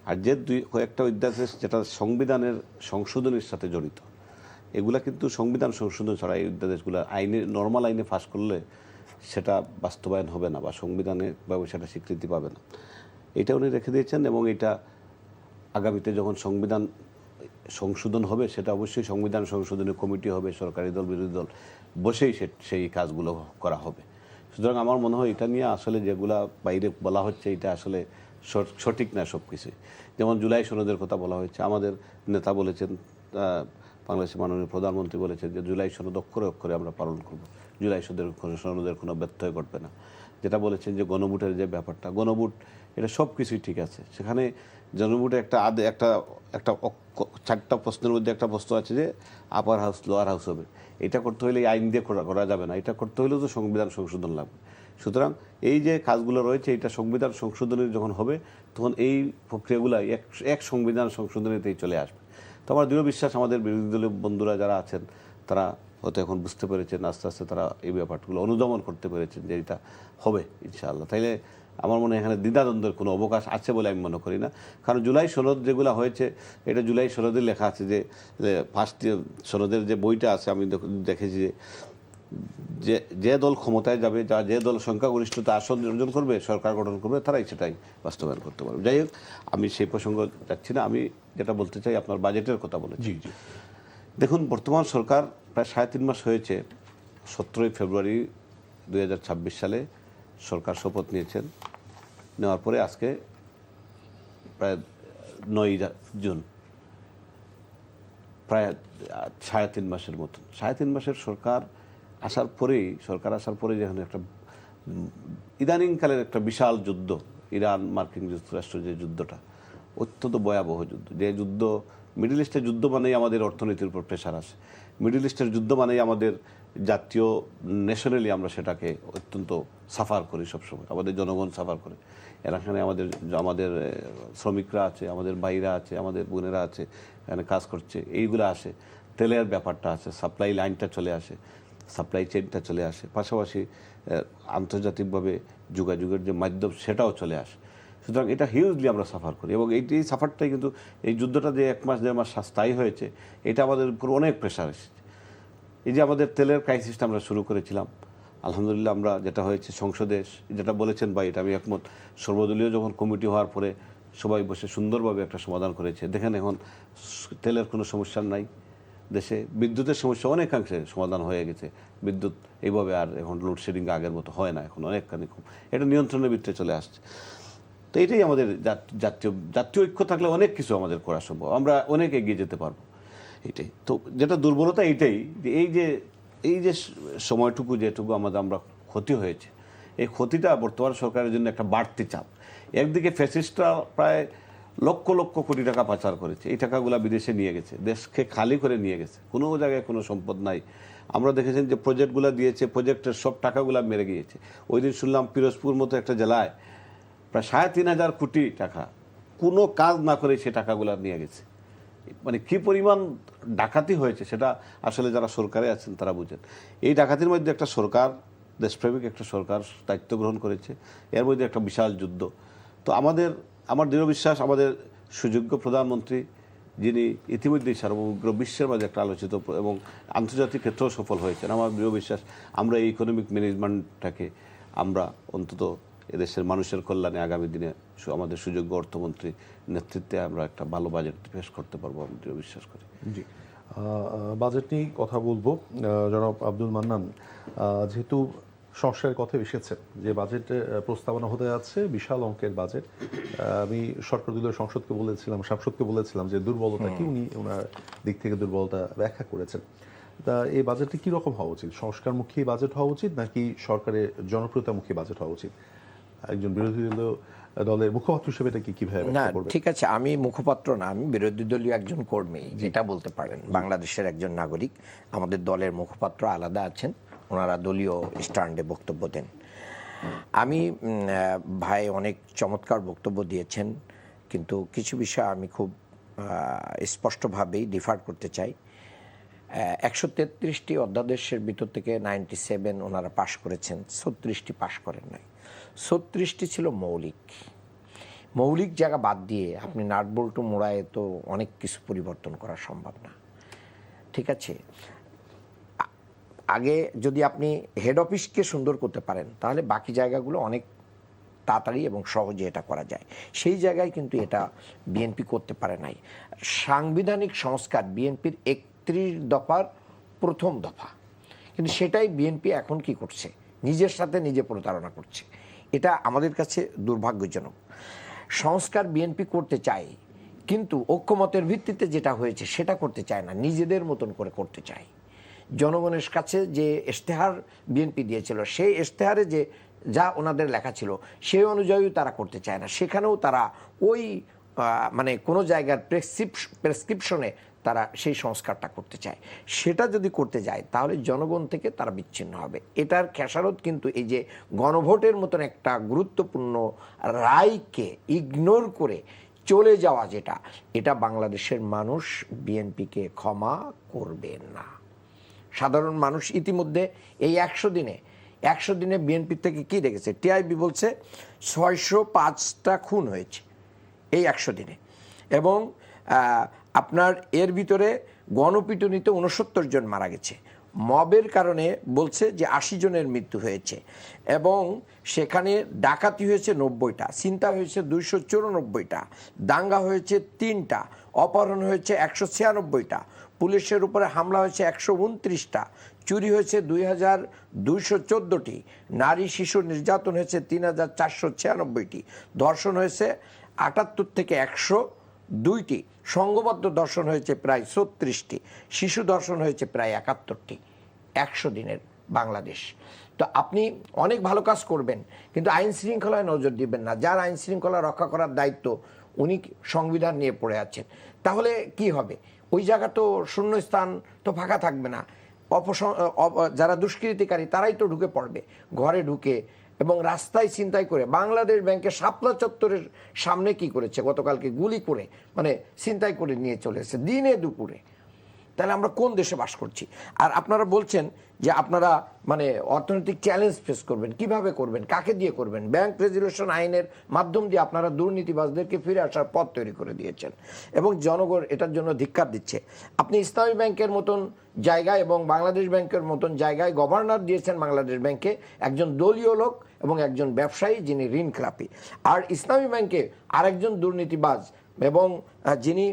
আর যে কয়েকটা অধ্যাদেশ যেটা সংবিধানের সংশোধনের সাথে জড়িত, এগুলা কিন্তু সংবিধান সংশোধন ছাড়া এই অধ্যাদেশগুলো আইনে নর্মাল আইনে পাশ করলে সেটা বাস্তবায়ন হবে না বা সংবিধানে সেটা স্বীকৃতি পাবে না। এটা উনি রেখে দিয়েছেন এবং এটা আগামীতে যখন সংবিধান সংশোধন হবে, সেটা অবশ্যই সংবিধান সংশোধনী কমিটি হবে, সরকারি দল বিরোধী দল বসেই সেই কাজগুলো করা হবে। সুতরাং আমার মনে হয় এটা নিয়ে আসলে যেগুলা বাইরে বলা হচ্ছে, এটা আসলে সঠিক না সব কিছুই। যেমন জুলাই সনদের কথা বলা হয়েছে, আমাদের নেতা বলেছেন, বাংলাদেশের মাননীয় প্রধানমন্ত্রী বলেছেন যে জুলাই সনদ অক্ষরে অক্ষরে আমরা পালন করব, জুলাই সনদের কোনো ব্যত্যয় ঘটবে না। যেটা বলেছেন যে গণভোটের যে ব্যাপারটা, গণভোট এটা সব কিছুই ঠিক আছে। সেখানে জনভোটে একটা 4টা প্রশ্নের মধ্যে একটা প্রশ্ন আছে যে আপার হাউস লোয়ার হাউস হবে। এটা করতে হলে আইন দিয়ে করা যাবে না, এটা করতে হলেও তো সংবিধান সংশোধন লাগবে। সুতরাং এই যে কাজগুলো রয়েছে, এটা সংবিধান সংশোধনের যখন হবে, তখন এই প্রক্রিয়াগুলো এক সংবিধান সংশোধনীতেই চলে আসবে। তো আমার দৃঢ় বিশ্বাস আমাদের বিরোধী দলীয় বন্ধুরা যারা আছেন, তারা হয়তো এখন বুঝতে পেরেছেন, আস্তে আস্তে তারা এই ব্যাপারগুলো অনুধাবন করতে পেরেছেন যে এটা হবে ইনশাআল্লাহ। তাইলে আমার মনে হয় এখানে দ্বিধাদ্বন্দ্বের কোনো অবকাশ আছে বলে আমি মনে করি না। কারণ জুলাই সনদ যেগুলো হয়েছে, এটা জুলাই সনদে লেখা আছে যে ফার্স্ট সনদের যে বইটা আছে, আমি দেখেছি যে দল ক্ষমতায় যাবে, যে দল সংখ্যাগরিষ্ঠতা আসন অর্জন করবে, সরকার গঠন করবে, তারাই সেটাই বাস্তবায়ন করতে পারবে। যাই হোক, আমি সেই প্রসঙ্গ যাচ্ছি না। আমি যেটা বলতে চাই, আপনার বাজেটের কথা বলেছি। দেখুন, বর্তমান সরকার প্রায় 3.5 মাস হয়েছে। 17ই ফেব্রুয়ারি 2026 সালে সরকার শপথ নিয়েছেন। নেওয়ার পরে আজকে প্রায় 9ই জুন, প্রায় 3.5 মাসের মতন। 3.5 মাসের সরকার আসার পরেই যেখানে একটা ইদানিংকালের একটা বিশাল যুদ্ধ, ইরান মার্কিন যুক্তরাষ্ট্রের যে যুদ্ধটা, অত্যন্ত ভয়াবহ যুদ্ধ। যে যুদ্ধ, মিডল ইস্টের যুদ্ধ মানেই আমাদের অর্থনীতির উপর প্রেশার আসে। মিডল ইস্টের যুদ্ধ মানেই আমাদের জাতীয় ন্যাশনালি আমরা সেটাকে অত্যন্ত সাফার করি সবসময়, আমাদের জনগণ সাফার করে। এখানে আমাদের শ্রমিকরা আছে, আমাদের ভাইরা আছে, আমাদের বোনেরা আছে, এখানে কাজ করছে, এইগুলো আসে। তেলের ব্যাপারটা আছে, সাপ্লাই লাইনটা চলে আসে, সাপ্লাই চেইনটা চলে আসে, পাশাপাশি আন্তর্জাতিকভাবে যোগাযোগের যে মাধ্যম সেটাও চলে আসে। সুতরাং এটা হিউজলি আমরা সাফার করি এবং এই সাফারটাই কিন্তু, এই যুদ্ধটা যে 1 মাস 1.5 মাস স্থায়ী হয়েছে, এটা আমাদের উপর অনেক প্রেশার এসেছে। এই যে আমাদের তেলের ক্রাইসিসটা আমরা শুরু করেছিলাম, আলহামদুলিল্লাহ আমরা যেটা হয়েছে সংসদে, যেটা বলেছেন ভাই, এটা আমি একমত। সর্বদলীয় যখন কমিটি হওয়ার পরে সবাই বসে সুন্দরভাবে একটা সমাধান করেছে। দেখেন এখন তেলের কোনো সমস্যা নাই দেশে, বিদ্যুতের সমস্যা অনেকাংশে সমাধান হয়ে গেছে। বিদ্যুৎ এইভাবে আর এখন লোডশেডিং আগের মতো হয় না, এখন অনেকখানি কম, এটা নিয়ন্ত্রণের ভিতরে চলে আসছে। তো এটাই আমাদের জাতীয় ঐক্য থাকলে অনেক কিছু আমাদের করা সম্ভব, আমরা অনেক এগিয়ে যেতে পারবো। এটাই তো যেটা দুর্বলতা, এইটাই যে এই যে সময়টুকু যেটুকু আমরা ক্ষতি হয়েছে, এই ক্ষতিটা বর্তমান সরকারের জন্য একটা বাড়তি চাপ। একদিকে ফ্যাসিস্টরা প্রায় লক্ষ লক্ষ কোটি টাকা পাচার করেছে, এই টাকাগুলো বিদেশে নিয়ে গেছে, দেশকে খালি করে নিয়ে গেছে, কোনো জায়গায় কোনো সম্পদ নাই। আমরা দেখেছেন যে প্রজেক্টগুলো দিয়েছে, প্রজেক্টের সব টাকাগুলো মেরে গিয়েছে। ওই দিন শুনলাম পিরোজপুর মতো একটা জেলায় প্রায় ৩৫০০ কোটি টাকা কোনো কাজ না করে সে টাকাগুলো নিয়ে গেছে। মানে কি পরিমাণ ডাকাতি হয়েছে সেটা আসলে যারা সরকারে আছেন তারা বুঝেন। এই ডাকাতির মধ্যে একটা সরকার, দেশপ্রেমিক একটা সরকার দায়িত্ব গ্রহণ করেছে, এর মধ্যে একটা বিশাল যুদ্ধ। তো আমার দৃঢ় বিশ্বাস, আমাদের সুযোগ্য প্রধানমন্ত্রী, যিনি ইতিমধ্যেই সার্বভৌম বিশ্বের মাঝে একটা আলোচিত এবং আন্তর্জাতিক ক্ষেত্রেও সফল হয়েছেন, আমার দৃঢ় বিশ্বাস আমরা এই ইকোনমিক ম্যানেজমেন্টটাকে আমরা অন্তত এদেশের মানুষের কল্যাণে আগামী দিনে আমাদের সুযোগ্য অর্থমন্ত্রী নেতৃত্বে আমরা একটা ভালো বাজেট পেশ করতে পারবো, আমি দৃঢ় বিশ্বাস করি। জি, বাজেট নিয়ে কথা বলবো। জনাব আব্দুল মান্নান, যেহেতু সংস্কারের কথা এসেছে, যে বাজেট প্রস্তাবনা হতে যাচ্ছে বিশাল অঙ্কের বাজেট, আমি সরকার দলীয় সাংসদকে বলেছিলাম যে দুর্বলতা কি, উনি ওনার দিক থেকে দুর্বলতা ব্যাখ্যা করেছেন। তা এই বাজেটটি কীরকম হওয়া উচিত? সংস্কারমুখী বাজেট হওয়া উচিত নাকি সরকারের জনপ্রিয়তামুখী বাজেট হওয়া উচিত? একজন বিরোধী দলের মুখপাত্র হিসেবে এটা কিভাবে না, ব্যাখ্যা করবেন? ঠিক আছে, আমি মুখপাত্র না, আমি বিরোধী দলীয় একজন কর্মী, যেটা বলতে পারেন, বাংলাদেশের একজন নাগরিক। আমাদের দলের মুখপাত্র আলাদা আছেন, ওনারা দলীয় স্ট্যান্ডে বক্তব্য দেন। আমি ভাই অনেক চমৎকার বক্তব্য দিয়েছেন, কিন্তু কিছু বিষয় আমি খুব স্পষ্টভাবেই ডিফার করতে চাই। 133টি অধ্যাদেশের ভিতর থেকে 97 ওনারা পাশ করেছেন, 36টি পাশ করেন নাই। 36টি ছিল মৌলিক জায়গা বাদ দিয়ে আপনি নাট বল্টু মোড়ায় তো অনেক কিছু পরিবর্তন করা সম্ভব না। ঠিক আছে, আগে যদি আপনি হেড অফিসকে সুন্দর করতে পারেন তাহলে বাকি জায়গাগুলো অনেক তাড়াতাড়ি এবং সহজে এটা করা যায়। সেই জায়গায় কিন্তু এটা বিএনপি করতে পারে নাই। সাংবিধানিক সংস্কার বিএনপির 31 দফার প্রথম দফা, কিন্তু সেটাই বিএনপি এখন কি করছে, নিজের সাথে নিজে প্রতারণা করছে। এটা আমাদের কাছে দুর্ভাগ্যজনক। সংস্কার বিএনপি করতে চায়, কিন্তু ঐক্যমতের ভিত্তিতে যেটা হয়েছে সেটা করতে চায় না, নিজেদের মতন করে করতে চায়। জনগণের কাছে যে ইশতেহার বিএনপি দিয়েছিল, সেই ইশতেহারে যে যা ওনাদের লেখা ছিল সেই অনুযায়ী তারা করতে চায় না। সেখানেও তারা ওই মানে কোনো জায়গার প্রেসক্রিপশনে তারা সেই সংস্কারটা করতে চায়। সেটা যদি করতে যায় তাহলে জনগণ থেকে তারা বিচ্ছিন্ন হবে। এটার খেসারত কিন্তু এই যে গণভোটের মতন একটা গুরুত্বপূর্ণ রায়কে ইগনোর করে চলে যাওয়া, এটা বাংলাদেশের মানুষ বিএনপিকে ক্ষমা করবে না। সাধারণ মানুষ ইতিমধ্যে এই 100 দিনে বিএনপি থেকে কি দেখেছে? টিআইবি বলছে 605টা খুন হয়েছে এই 100 দিনে, এবং আপনার এর ভিতরে গণপিটুনিতে 69 জন মারা গেছে। মবের কারণে বলছে যে 80 জনের মৃত্যু হয়েছে, এবং সেখানে ডাকাতি হয়েছে 90টা, ছিনতাই হয়েছে 294টা, দাঙ্গা হয়েছে 3টা, অপহরণ হয়েছে 196টা, পুলিশের উপরে হামলা হয়েছে 129টা, চুরি হয়েছে 2214টি, নারী শিশু নির্যাতন হয়েছে 3496টি, ধর্ষণ হয়েছে 78 থেকে 102টি, সংঘবদ্ধ ধর্ষণ হয়েছে প্রায় 36টি, শিশু ধর্ষণ হয়েছে প্রায় 71টি। 100 দিনের বাংলাদেশ। তো আপনি অনেক ভালো কাজ করবেন, কিন্তু আইন শৃঙ্খলায় নজর দিবেন না। যার আইন শৃঙ্খলা রক্ষা করার দায়িত্ব, উনি সংবিধান নিয়ে পড়ে আছেন, তাহলে কি হবে? ওই জায়গা তো শূন্য স্থান তো ফাঁকা থাকবে না। যারা দুষ্কৃতিকারী তারাই তো ঢুকে পড়বে, ঘরে ঢুকে এবং রাস্তায় ছিনতাই করে। বাংলাদেশ ব্যাংকের শাপলা চত্বরের সামনে কি করেছে? গতকালকে গুলি করে, মানে ছিনতাই করে নিয়ে চলে এসেছে দিনে দুপুরে। তাহলে আমরা কোন দেশে বাস করছি? আর আপনারা বলছেন যে আপনারা মানে অর্থনৈতিক চ্যালেঞ্জ ফেস করবেন, কিভাবে করবেন, কাকে দিয়ে করবেন? ব্যাংক রেজুলেশন আইনের মাধ্যম দিয়ে আপনারা দুর্নীতিবাজদেরকে ফিরে আসার পথ তৈরি করে দিয়েছেন এবং জনগণ এটার জন্য ধিক্কার দিচ্ছে। আপনি ইসলামী ব্যাংকের মতন জায়গায় এবং বাংলাদেশ ব্যাংকের মতন জায়গায় গভর্নর দিয়েছেন বাংলাদেশ ব্যাংকে একজন দলীয় লোক এবং একজন ব্যবসায়ী যিনি ঋণ খেলাপি, আর ইসলামী ব্যাংকে আরেকজন দুর্নীতিবাজ এবং যিনি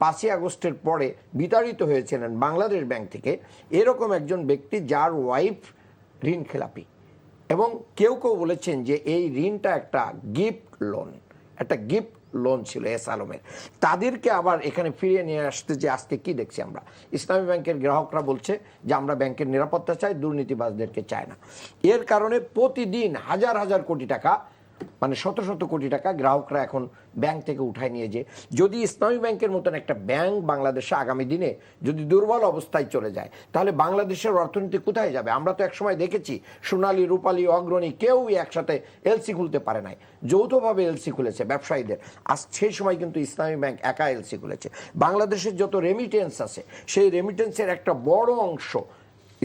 5ই আগস্টের পরে বিতাড়িত হয়েছিলেন বাংলাদেশ ব্যাংক থেকে, এরকম একজন ব্যক্তি যার ওয়াইফ ঋণ খেলাপি। এবং কেউ কেউ বলেছেন যে এই ঋণটা একটা গিফট লোন, একটা গিফট লোন ছিল এস আলমের। তাদেরকে আবার এখানে ফিরিয়ে নিয়ে আসতে যে আজকে কি দেখছি আমরা, ইসলামী ব্যাংকের গ্রাহকরা বলছে যে আমরা ব্যাংকের নিরাপত্তা চাই, দুর্নীতিবাজদেরকে চায় না। এর কারণে প্রতিদিন হাজার হাজার কোটি টাকা, মানে শত শত কোটি টাকা গ্রাহকরা এখন ব্যাংক থেকে উঠায় নিয়ে যে, যদি ইসলামী ব্যাংকের মতন একটা ব্যাংক বাংলাদেশে আগামী দিনে যদি দুর্বল অবস্থায় চলে যায়, তাহলে বাংলাদেশের অর্থনীতি কোথায় যাবে? আমরা তো একসময় দেখেছি সোনালী, রূপালী, অগ্রণী কেউই একসাথে এলসি খুলতে পারে নাই, যৌথভাবে এলসি খুলেছে ব্যবসায়ীদের। আজ সেই সময় কিন্তু ইসলামী ব্যাংক একা এলসি খুলেছে। বাংলাদেশের যত রেমিটেন্স আছে সেই রেমিটেন্সের একটা বড় অংশ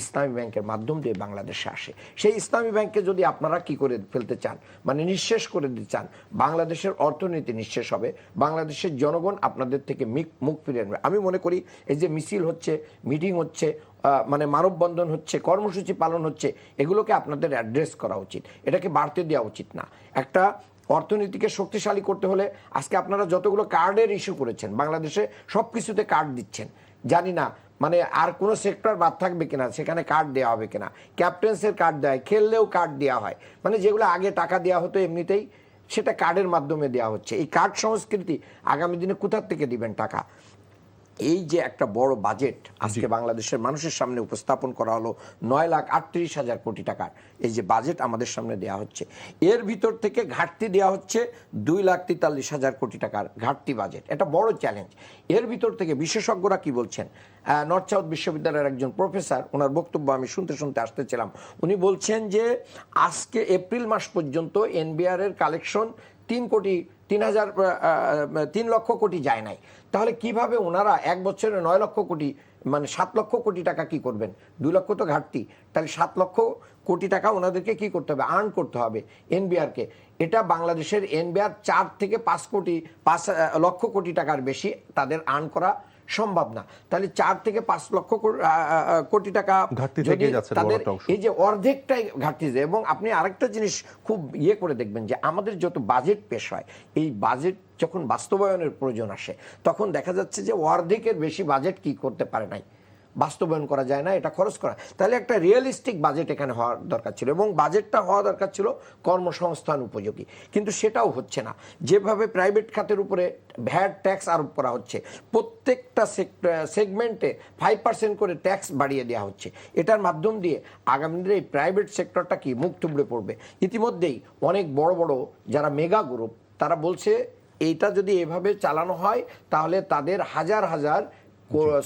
ইসলামী ব্যাংকের মাধ্যম দিয়ে বাংলাদেশে আসে। সেই ইসলামী ব্যাংকে যদি আপনারা কি করে ফেলতে চান, মানে নিঃশেষ করে দিতে চান, বাংলাদেশের অর্থনীতি নিঃশেষ হবে, বাংলাদেশের জনগণ আপনাদের থেকে মুখ ফিরিয়ে নেবে। আমি মনে করি এই যে মিছিল হচ্ছে, মিটিং হচ্ছে, মানে মানববন্ধন হচ্ছে, কর্মসূচি পালন হচ্ছে, এগুলোকে আপনাদের অ্যাড্রেস করা উচিত, এটাকে বাড়তে দেওয়া উচিত না। একটা অর্থনীতিকে শক্তিশালী করতে হলে আজকে আপনারা যতগুলো কার্ডের ইস্যু করেছেন, বাংলাদেশে সব কিছুতে কার্ড দিচ্ছেন, জানি না মানে আর কোনো সেক্টর বাদ থাকবে কিনা, সেখানে কার্ড দেওয়া হবে কিনা। ক্যাপ্টেন্সের কার্ড দেয়, খেললেও কার্ড দেওয়া হয়, মানে যেগুলো আগে টাকা দেওয়া হতো এমনিতেই, সেটা কার্ডের মাধ্যমে দেওয়া হচ্ছে। এই কার্ড সংস্কৃতি আগামী দিনে কোথার থেকে দিবেন টাকা? এই যে একটা বড় বাজেট আজকে বাংলাদেশের মানুষের সামনে উপস্থাপন করা হলো, 9,38,000 কোটি টাকার এই যে বাজেট আমাদের সামনে দেওয়া হচ্ছে, এর ভিতর থেকে ঘাটতি দেওয়া হচ্ছে 2,43,000 কোটি টাকার ঘাটতি বাজেট। এটা বড় চ্যালেঞ্জ। এর ভিতর থেকে বিশেষজ্ঞরা কি বলছেন, নর্থ সাউথ বিশ্ববিদ্যালয়ের একজন প্রফেসর, ওনার বক্তব্য আমি শুনতে শুনতে আসতেছিলাম, উনি বলছেন যে আজকে এপ্রিল মাস পর্যন্ত এনবিআর এর কালেকশন 3 লক্ষ কোটি যায় নাই। তাহলে কিভাবে ওনারা এক বছরে 9 লক্ষ কোটি, মানে 7 লক্ষ কোটি টাকা কি করবেন? 2 লক্ষ তো ঘাটতি, তাহলে 7 লক্ষ কোটি টাকা ওনাদেরকে কি করতে হবে? আর্ন করতে হবে এনবিআরকে। এটা বাংলাদেশের এনবিআর 4 থেকে 5 লক্ষ কোটি টাকার বেশি তাদের আর্ন করা সম্ভব না। তাহলে 4 থেকে 5 লক্ষ কোটি টাকা যদি তাদের এই যে অর্ধেকটাই ঘাটতি যায়। এবং আপনি আরেকটা জিনিস খুব করে দেখবেন যে আমাদের যত বাজেট পেশ হয়, এই বাজেট যখন বাস্তবায়নের প্রয়োজন আসে, তখন দেখা যাচ্ছে যে অর্ধেকের বেশি বাজেট কি করতে পারে নাই, বাস্তবায়ন করা যায় না, এটা খরচ করা। তাহলে একটা রিয়েলিস্টিক বাজেট এখানে হওয়ার দরকার ছিল এবং বাজেটটা হওয়া দরকার ছিল কর্মসংস্থান উপযোগী, কিন্তু সেটাও হচ্ছে না। যেভাবে প্রাইভেট খাতের উপরে ভ্যাট ট্যাক্স আরোপ করা হচ্ছে, প্রত্যেকটা সেগমেন্টে 5% করে ট্যাক্স বাড়িয়ে দেওয়া হচ্ছে, এটার মাধ্যম দিয়ে আগামী দিনে এই প্রাইভেট সেক্টরটা কি মুখ থুবড়ে পড়বে। ইতিমধ্যেই অনেক বড় বড় যারা মেগা গ্রুপ, তারা বলছে এইটা যদি এভাবে চালানো হয় তাহলে তাদের হাজার হাজার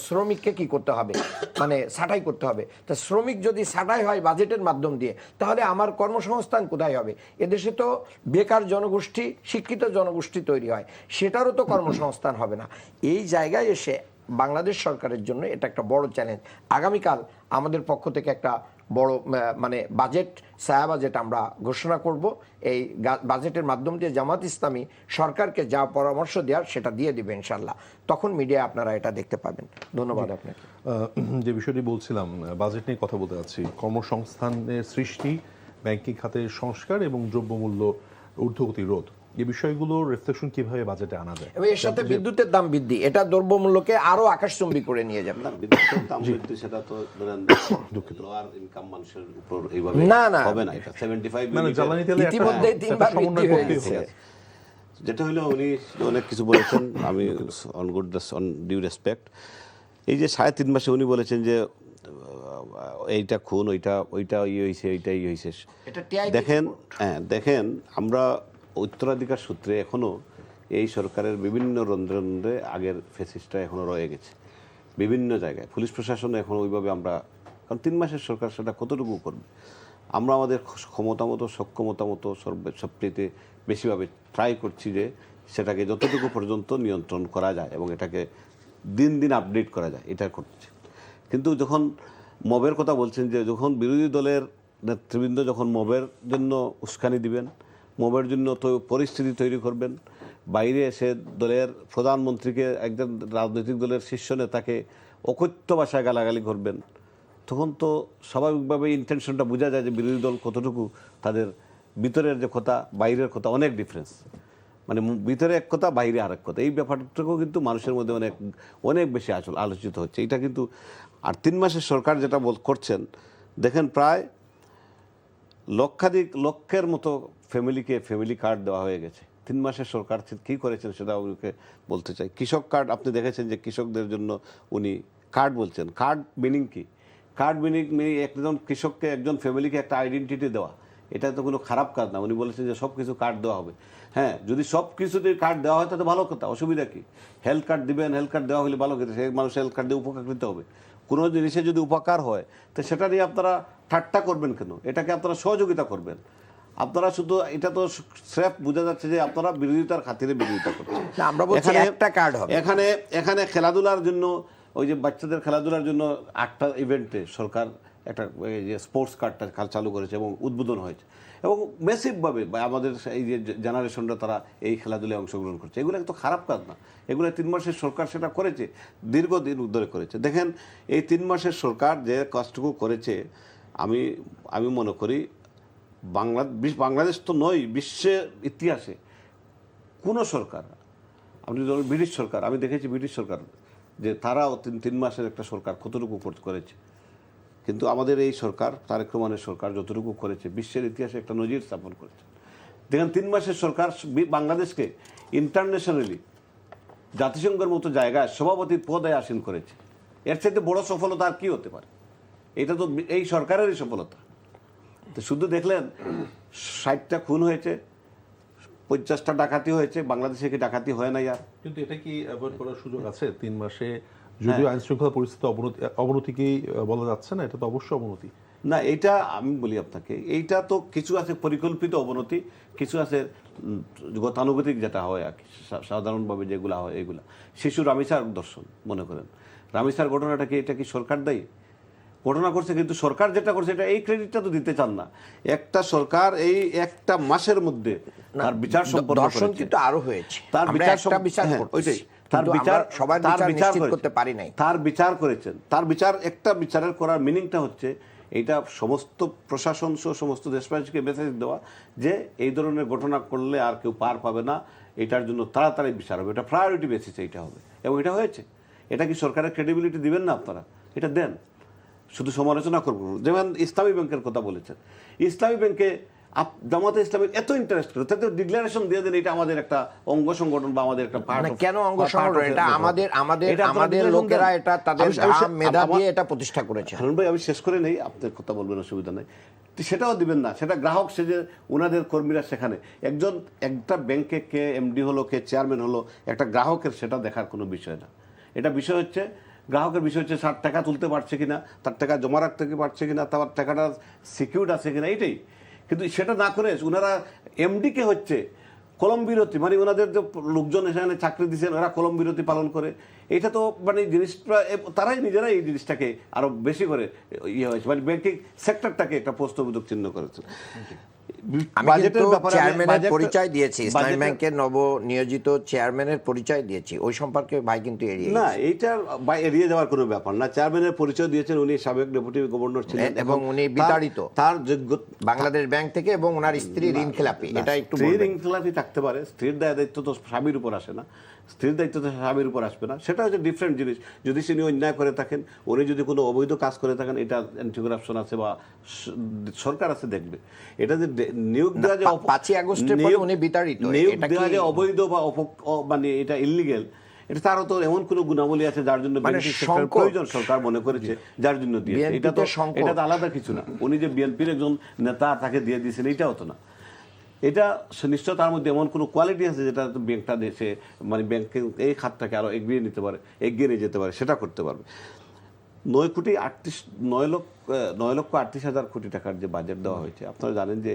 শ্রমিককে কি করতে হবে, মানে ছাঁটাই করতে হবে। তা শ্রমিক যদি ছাঁটাই হয় বাজেটের মাধ্যম দিয়ে, তাহলে আমার কর্মসংস্থান কোথায় হবে? এদেশে তো বেকার জনগোষ্ঠী, শিক্ষিত জনগোষ্ঠী তৈরি হয়, সেটারও তো কর্মসংস্থান হবে না। এই জায়গায় এসে বাংলাদেশ সরকারের জন্য এটা একটা বড় চ্যালেঞ্জ। আগামীকাল আমাদের পক্ষ থেকে একটা বড় মানে বাজেট, ছায়া বাজেট আমরা ঘোষণা করব। এই বাজেটের মাধ্যম দিয়ে জামাত ইসলামী সরকারকে যা পরামর্শ দেওয়ার সেটা দিয়ে দিবে ইনশাল্লাহ। তখন মিডিয়ায় আপনারা এটা দেখতে পাবেন। ধন্যবাদ আপনাকে। যে বিষয়টি বলছিলাম, বাজেট নিয়ে কথা বলতে যাচ্ছি, কর্মসংস্থানের সৃষ্টি, ব্যাংকিং খাতের সংস্কার এবং দ্রব্যমূল্য ঊর্ধ্বগতি রোধ, এই বিষয়গুলো রিফ্লেকশন কিভাবে বাজেটে আনা যায়? এবং এর সাথে বিদ্যুতের দাম বৃদ্ধি, এটা দ্রব্যমূল্যকে আরো আকাশচুম্বী করে নিয়ে যাবে। বিদ্যুতের দাম বৃদ্ধি সেটা তো ধরেন লোয়ার ইনকাম মানুষের উপর এইভাবে হবে না। এটা 75 মানে জ্বালানি তেলে ইতিমধ্যে 3বার বৃদ্ধি হয়েছে। যেটা হলো উনি অনেক কিছু বলেছেন, আমি অন ডিউ রেসপেক্ট। এই যে 3.5 মাসে উনি বলেছেন যে এইটা খুন, ওইটা হয়েছে, এইটাই হয়েছে। দেখেন আমরা উত্তরাধিকার সূত্রে এখনো এই সরকারের বিভিন্ন রন্ধ্রে আগের ফেসিসটা এখনো রয়ে গেছে বিভিন্ন জায়গায়। পুলিশ প্রশাসন এখনো ওইভাবে আমরা, কারণ 3 মাসের সরকার সেটা কতটুকু করবে? আমরা আমাদের ক্ষমতা মতো, সক্ষমতা মতো সবচেয়ে বেশিভাবে ট্রাই করছি যে সেটাকে যতটুকু পর্যন্ত নিয়ন্ত্রণ করা যায় এবং এটাকে দিন দিন আপডেট করা যায়, এটা করছে। কিন্তু যখন মবের কথা বলছেন, যে যখন বিরোধী দলের নেতৃবৃন্দ যখন মবের জন্য উস্কানি দিবেন, মবের জন্য তো পরিস্থিতি তৈরি করবেন, বাইরে এসে দলের প্রধানমন্ত্রীকে একজন রাজনৈতিক দলের শীর্ষ নেতাকে অকথ্য ভাষায় গালাগালি করবেন, তখন তো স্বাভাবিকভাবে ইন্টেনশনটা বোঝা যায় যে বিরোধী দল কতটুকু তাদের ভিতরের যে কথা বাইরের কথা অনেক ডিফারেন্স, মানে ভিতরে এক কথা বাইরে আরেক কথা। এই ব্যাপারটাকেও কিন্তু মানুষের মধ্যে অনেক অনেক বেশি আলোচিত হচ্ছে এটা কিন্তু। আর 3 মাসের সরকার যেটা করছেন, দেখেন প্রায় লক্ষের মতো ফ্যামিলিকে ফ্যামিলি কার্ড দেওয়া হয়ে গেছে। 3 মাসের সরকার কী করেছেন সেটা উনিকে বলতে চাই। কৃষক কার্ড আপনি দেখেছেন যে কৃষকদের জন্য উনি কার্ড বলছেন। কার্ড মিনিং কি? কার্ড মিনিং একজন কৃষককে, একজন ফ্যামিলিকে একটা আইডেন্টিটি দেওয়া, এটা তো কোনো খারাপ কাজ না। উনি বলেছেন যে সব কিছু কার্ড দেওয়া হবে। হ্যাঁ, যদি সব কিছুতে কার্ড দেওয়া হয় তাহলে ভালো কথা, অসুবিধা কি? হেলথ কার্ড দিবেন, হেলথ কার্ড দেওয়া হলে ভালো কথা, সেই মানুষ হেলথ কার্ড দিয়ে উপকৃত হবে। কোনো জিনিসে যদি উপকার হয় তো সেটা নিয়ে আপনারা ঠাট্টা করবেন কেন? এটাকে আপনারা সহযোগিতা করবেন। আপনারা শুধু এটা তো স্রেফ বোঝা যাচ্ছে যে আপনারা বিরোধিতার খাতিরে বিরোধিতা করছেন। আমরা বলছি একটা কার্ড হবে। এখানে খেলাধুলার জন্য, ওই যে বাচ্চাদের খেলাধুলার জন্য 8টা ইভেন্টে সরকার একটা যে স্পোর্টস কার্ডটা চালু করেছে এবং উদ্বোধন হয়েছে, এবং ম্যাসিভভাবে আমাদের এই যে জেনারেশনরা তারা এই খেলাধুলায় অংশগ্রহণ করছে। এগুলো তো খারাপ কাজ না, এগুলো 3 মাসের সরকার সেটা করেছে, দীর্ঘদিন ধরে করেছে। দেখেন এই 3 মাসের সরকার যে কাজটুকু করেছে, আমি মনে করি বাংলাদেশ তো নয়, বিশ্বের ইতিহাসে কোনো সরকার, আপনি ধরুন ব্রিটিশ সরকার, আমি দেখেছি ব্রিটিশ সরকার যে তারাও 3 মাসের একটা সরকার কতটুকু করেছে, কিন্তু আমাদের এই সরকার, তারেক রহমানের সরকার যতটুকু করেছে বিশ্বের ইতিহাসে একটা নজির স্থাপন করেছে। দেখেন 3 মাসের সরকার বাংলাদেশকে ইন্টারন্যাশনালি জাতিসংঘের মতো জায়গায় সভাপতির পদে আসীন করেছে। এর চাইতে বড় সফলতা আর কি হতে পারে? এটা তো এই সরকারেরই সফলতা। তো শুধু দেখলেন 60টা খুন হয়েছে, 50টা ডাকাতি হয়েছে, বাংলাদেশে কি ডাকাতি হয় না? আর কিন্তু এটা কি অ্যাভয়েড করার সুযোগ আছে? 3 মাসে যদিও আইন শৃঙ্খলা পরিস্থিতি অবনতিকেই বলা যাচ্ছে না, এটা তো অবশ্যই অবনতি না। এইটা আমি বলি আপনাকে, এইটা তো কিছু আছে পরিকল্পিত অবনতি, কিছু আছে গতানুগতিক যেটা হয় আর কি, সাধারণভাবে যেগুলো হয় এগুলা। শিশু রামিসার দর্শন মনে করেন, রামিসার ঘটনাটা কি, এটা কি সরকার দায়ী? ঘটনা করছে, কিন্তু সরকার যেটা করছে এটা এই ক্রেডিটটা তো দিতে চান না। একটা সরকার এই একটা মাসের মধ্যে তার বিচার সম্পন্ন দর্শন করেছে, কিন্তু আরো হয়েছে। তার বিচার ওইটাই তার বিচার সবার বিচার করতে পারি নাই, তার বিচার করেছেন। তার বিচার, একটা বিচারের করার মিনিংটা হচ্ছে এইটা সমস্ত প্রশাসন সহ সমস্ত দেশবাসীকে মেসেজ দেওয়া যে এই ধরনের ঘটনা করলে আর কেউ পার পাবে না, এটার জন্য তাড়াতাড়ি বিচার হবে, এটা প্রায়োরিটি বেসিসে এটা হবে, এবং এটা হয়েছে। এটা কি সরকারের ক্রেডিবিলিটি দিবেন না আপনারা? এটা দেন, শুধু সমালোচনা করবো। যেমন ইসলামী ব্যাংকের কথা বলেছেন, ইসলামী ব্যাংকে জামাতে ইসলামের এত ইন্টারেস্ট করে, তাতে ডিক্লারেশন দিয়ে দেন এটা আমাদের একটা অঙ্গ সংগঠন বা আমাদের একটা পার্ট। কেন অঙ্গ সংগঠন? এটা আমাদের লোকেরা এটা তাদের মেধা দিয়ে এটা প্রতিষ্ঠা করেছে। হারুন ভাই, আমি শেষ করে নেই, আপনার কথা বলবেন, অসুবিধা নেই। সেটাও দিবেন না, সেটা গ্রাহক সেজে ওনাদের কর্মীরা সেখানে, একটা ব্যাংকে কে এমডি হলো, কে চেয়ারম্যান হলো, একটা গ্রাহকের সেটা দেখার কোনো বিষয় না। এটা বিষয় হচ্ছে গ্রাহকের বিষয় হচ্ছে তার টাকা তুলতে পারছে কিনা, তার টাকা জমা রাখতে পারছে কিনা, তার টাকাটা সিকিউরড আছে কিনা, এইটাই। কিন্তু সেটা না করে ওনারা এমডিকে হচ্ছে কলম বিরতি, মানে ওনাদের যে লোকজন এখানে চাকরি দিচ্ছেন ওরা কলম বিরতি পালন করে। এটা তো মানে জিনিসটা তারাই নিজেরাই এই জিনিসটাকে আরো বেশি করে ইয়ে হয়েছে, মানে ব্যাংকিং সেক্টরটাকে একটা প্রশ্নবোধক চিহ্ন করেছে। চেয়ারম্যানের পরিচয় দিয়েছি, ইসলামী ব্যাংকের নবনিয়োজিত চেয়ারম্যানের পরিচয় দিয়েছি, ওই সম্পর্কে ভাই কিন্তু এড়িয়ে না, এইটা এড়িয়ে যাওয়ার কোনো ব্যাপার না। চেয়ারম্যানের পরিচয় দিয়েছেন, উনি সাবেক ডেপুটি গভর্নর ছিলেন এবং উনি বিতাড়িত তার যোগ্য বাংলাদেশ ব্যাংক থেকে, এবং ওনার স্ত্রী ঋণ খেলাপি। এটা একটু ঋণ খেলাপি থাকতে পারে, স্ত্রীর দায়িত্ব তো স্বামীর উপর আসে না, স্ত্রীর দায়িত্ব তো স্বামীর উপর আসবে না, সেটা হচ্ছে ডিফারেন্ট জিনিস। যদি তিনি অন্যায় করে থাকেন, উনি যদি কোনো অবৈধ কাজ করে থাকেন, এটা অ্যান্টি করাপশন আছে বা সরকার আছে দেখবে। এটা যে নিয়োগ দেওয়া যে 5 আগস্টের পরে উনি বিতাড়িত, নিয়োগ দেওয়া যে অবৈধ বা মানে এটা ইলিগেল, এটা তারও তো এমন কোনো গুণাবলী আছে যার জন্য প্রয়োজন সরকার মনে করেছে, যার জন্য দিয়েছে। এটা তো আলাদা কিছু না। উনি যে বিএনপির একজন নেতা, তাকে দিয়ে দিয়েছেন, এইটা হতো না। এটা নিশ্চয় তার মধ্যে এমন কোনো কোয়ালিটি আছে যেটা ব্যাংকটা দেশে, মানে ব্যাংকের এই খাতটাকে আরো এগিয়ে নিয়ে যেতে পারে, সেটা করতে পারবে। 9,38,000 কোটি টাকার যে বাজেট দেওয়া হয়েছে, আপনারা জানেন যে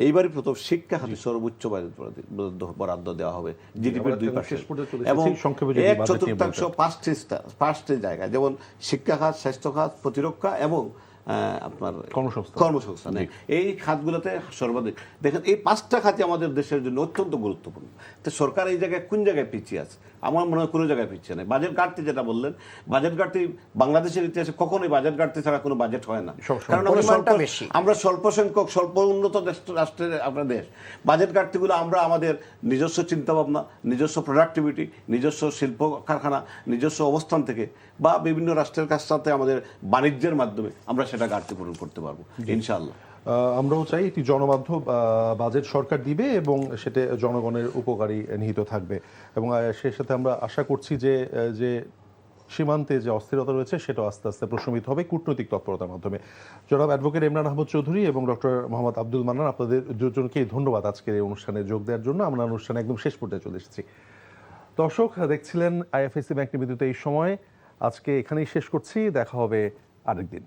এইবারই প্রথম শিক্ষা খাতে সর্বোচ্চ বরাদ্দ দেওয়া হবে জিডিপির আমরা 2%, শেষ পর্যায়ে চলে এবং এসেছি। সংক্ষেপে যদি এক বাজেট নিয়ে চতুর্থাংশ পাঁচটি জায়গায়, যেমন শিক্ষা খাত, স্বাস্থ্য খাত, প্রতিরক্ষা এবং আপনার কর্মসংস্থান, এই খাতগুলোতে সর্বাধিক। দেখেন এই 5টা খাতই আমাদের দেশের জন্য অত্যন্ত গুরুত্বপূর্ণ। তো সরকার এই জায়গায় কোন জায়গায় পিছিয়ে আছে? আমার মনে হয় কোনো জায়গায় পিছিয়ে নেই। বাজেট ঘাটতি যেটা বললেন, বাজেট ঘাটতি বাংলাদেশের ইতিহাসে কখনোই বাজেট ঘাটতি ছাড়া কোনো বাজেট হয় না, কারণ আমরা স্বল্প সংখ্যক স্বল্প উন্নত রাষ্ট্রের আপনার দেশ। বাজেট ঘাটতিগুলো আমরা আমাদের নিজস্ব চিন্তাভাবনা, নিজস্ব প্রোডাক্টিভিটি, নিজস্ব শিল্প কারখানা, নিজস্ব অবস্থান থেকে বা বিভিন্ন রাষ্ট্রের কাছ সাথে আমাদের বাণিজ্যের মাধ্যমে আমরা সেটা ঘাটতি পূরণ করতে পারবো ইনশাআল্লাহ। আমরাও চাই একটি জনবান্ধব বাজেট সরকার দিবে এবং সেটা জনগণের উপকারী নিহিত থাকবে, এবং সেই সাথে আমরা আশা করছি যে সীমান্তে যে অস্থিরতা রয়েছে সেটাও আস্তে আস্তে প্রশমিত হবে কূটনৈতিক তৎপরতার মাধ্যমে। জনাব অ্যাডভোকেট ইমরান আহমদ চৌধুরী এবং ডক্টর মোহাম্মদ আব্দুল মান্নান, আপনাদের দুজনকেই ধন্যবাদ আজকের এই অনুষ্ঠানে যোগ দেওয়ার জন্য। আমরা অনুষ্ঠানে একদম শেষ পর্যায়ে চলে এসেছি। দর্শক দেখছিলেন আইএফআইসি ব্যাংক নিবেদিত এই সময়, আজকে এখানেই শেষ করছি। দেখা হবে আরেকদিন।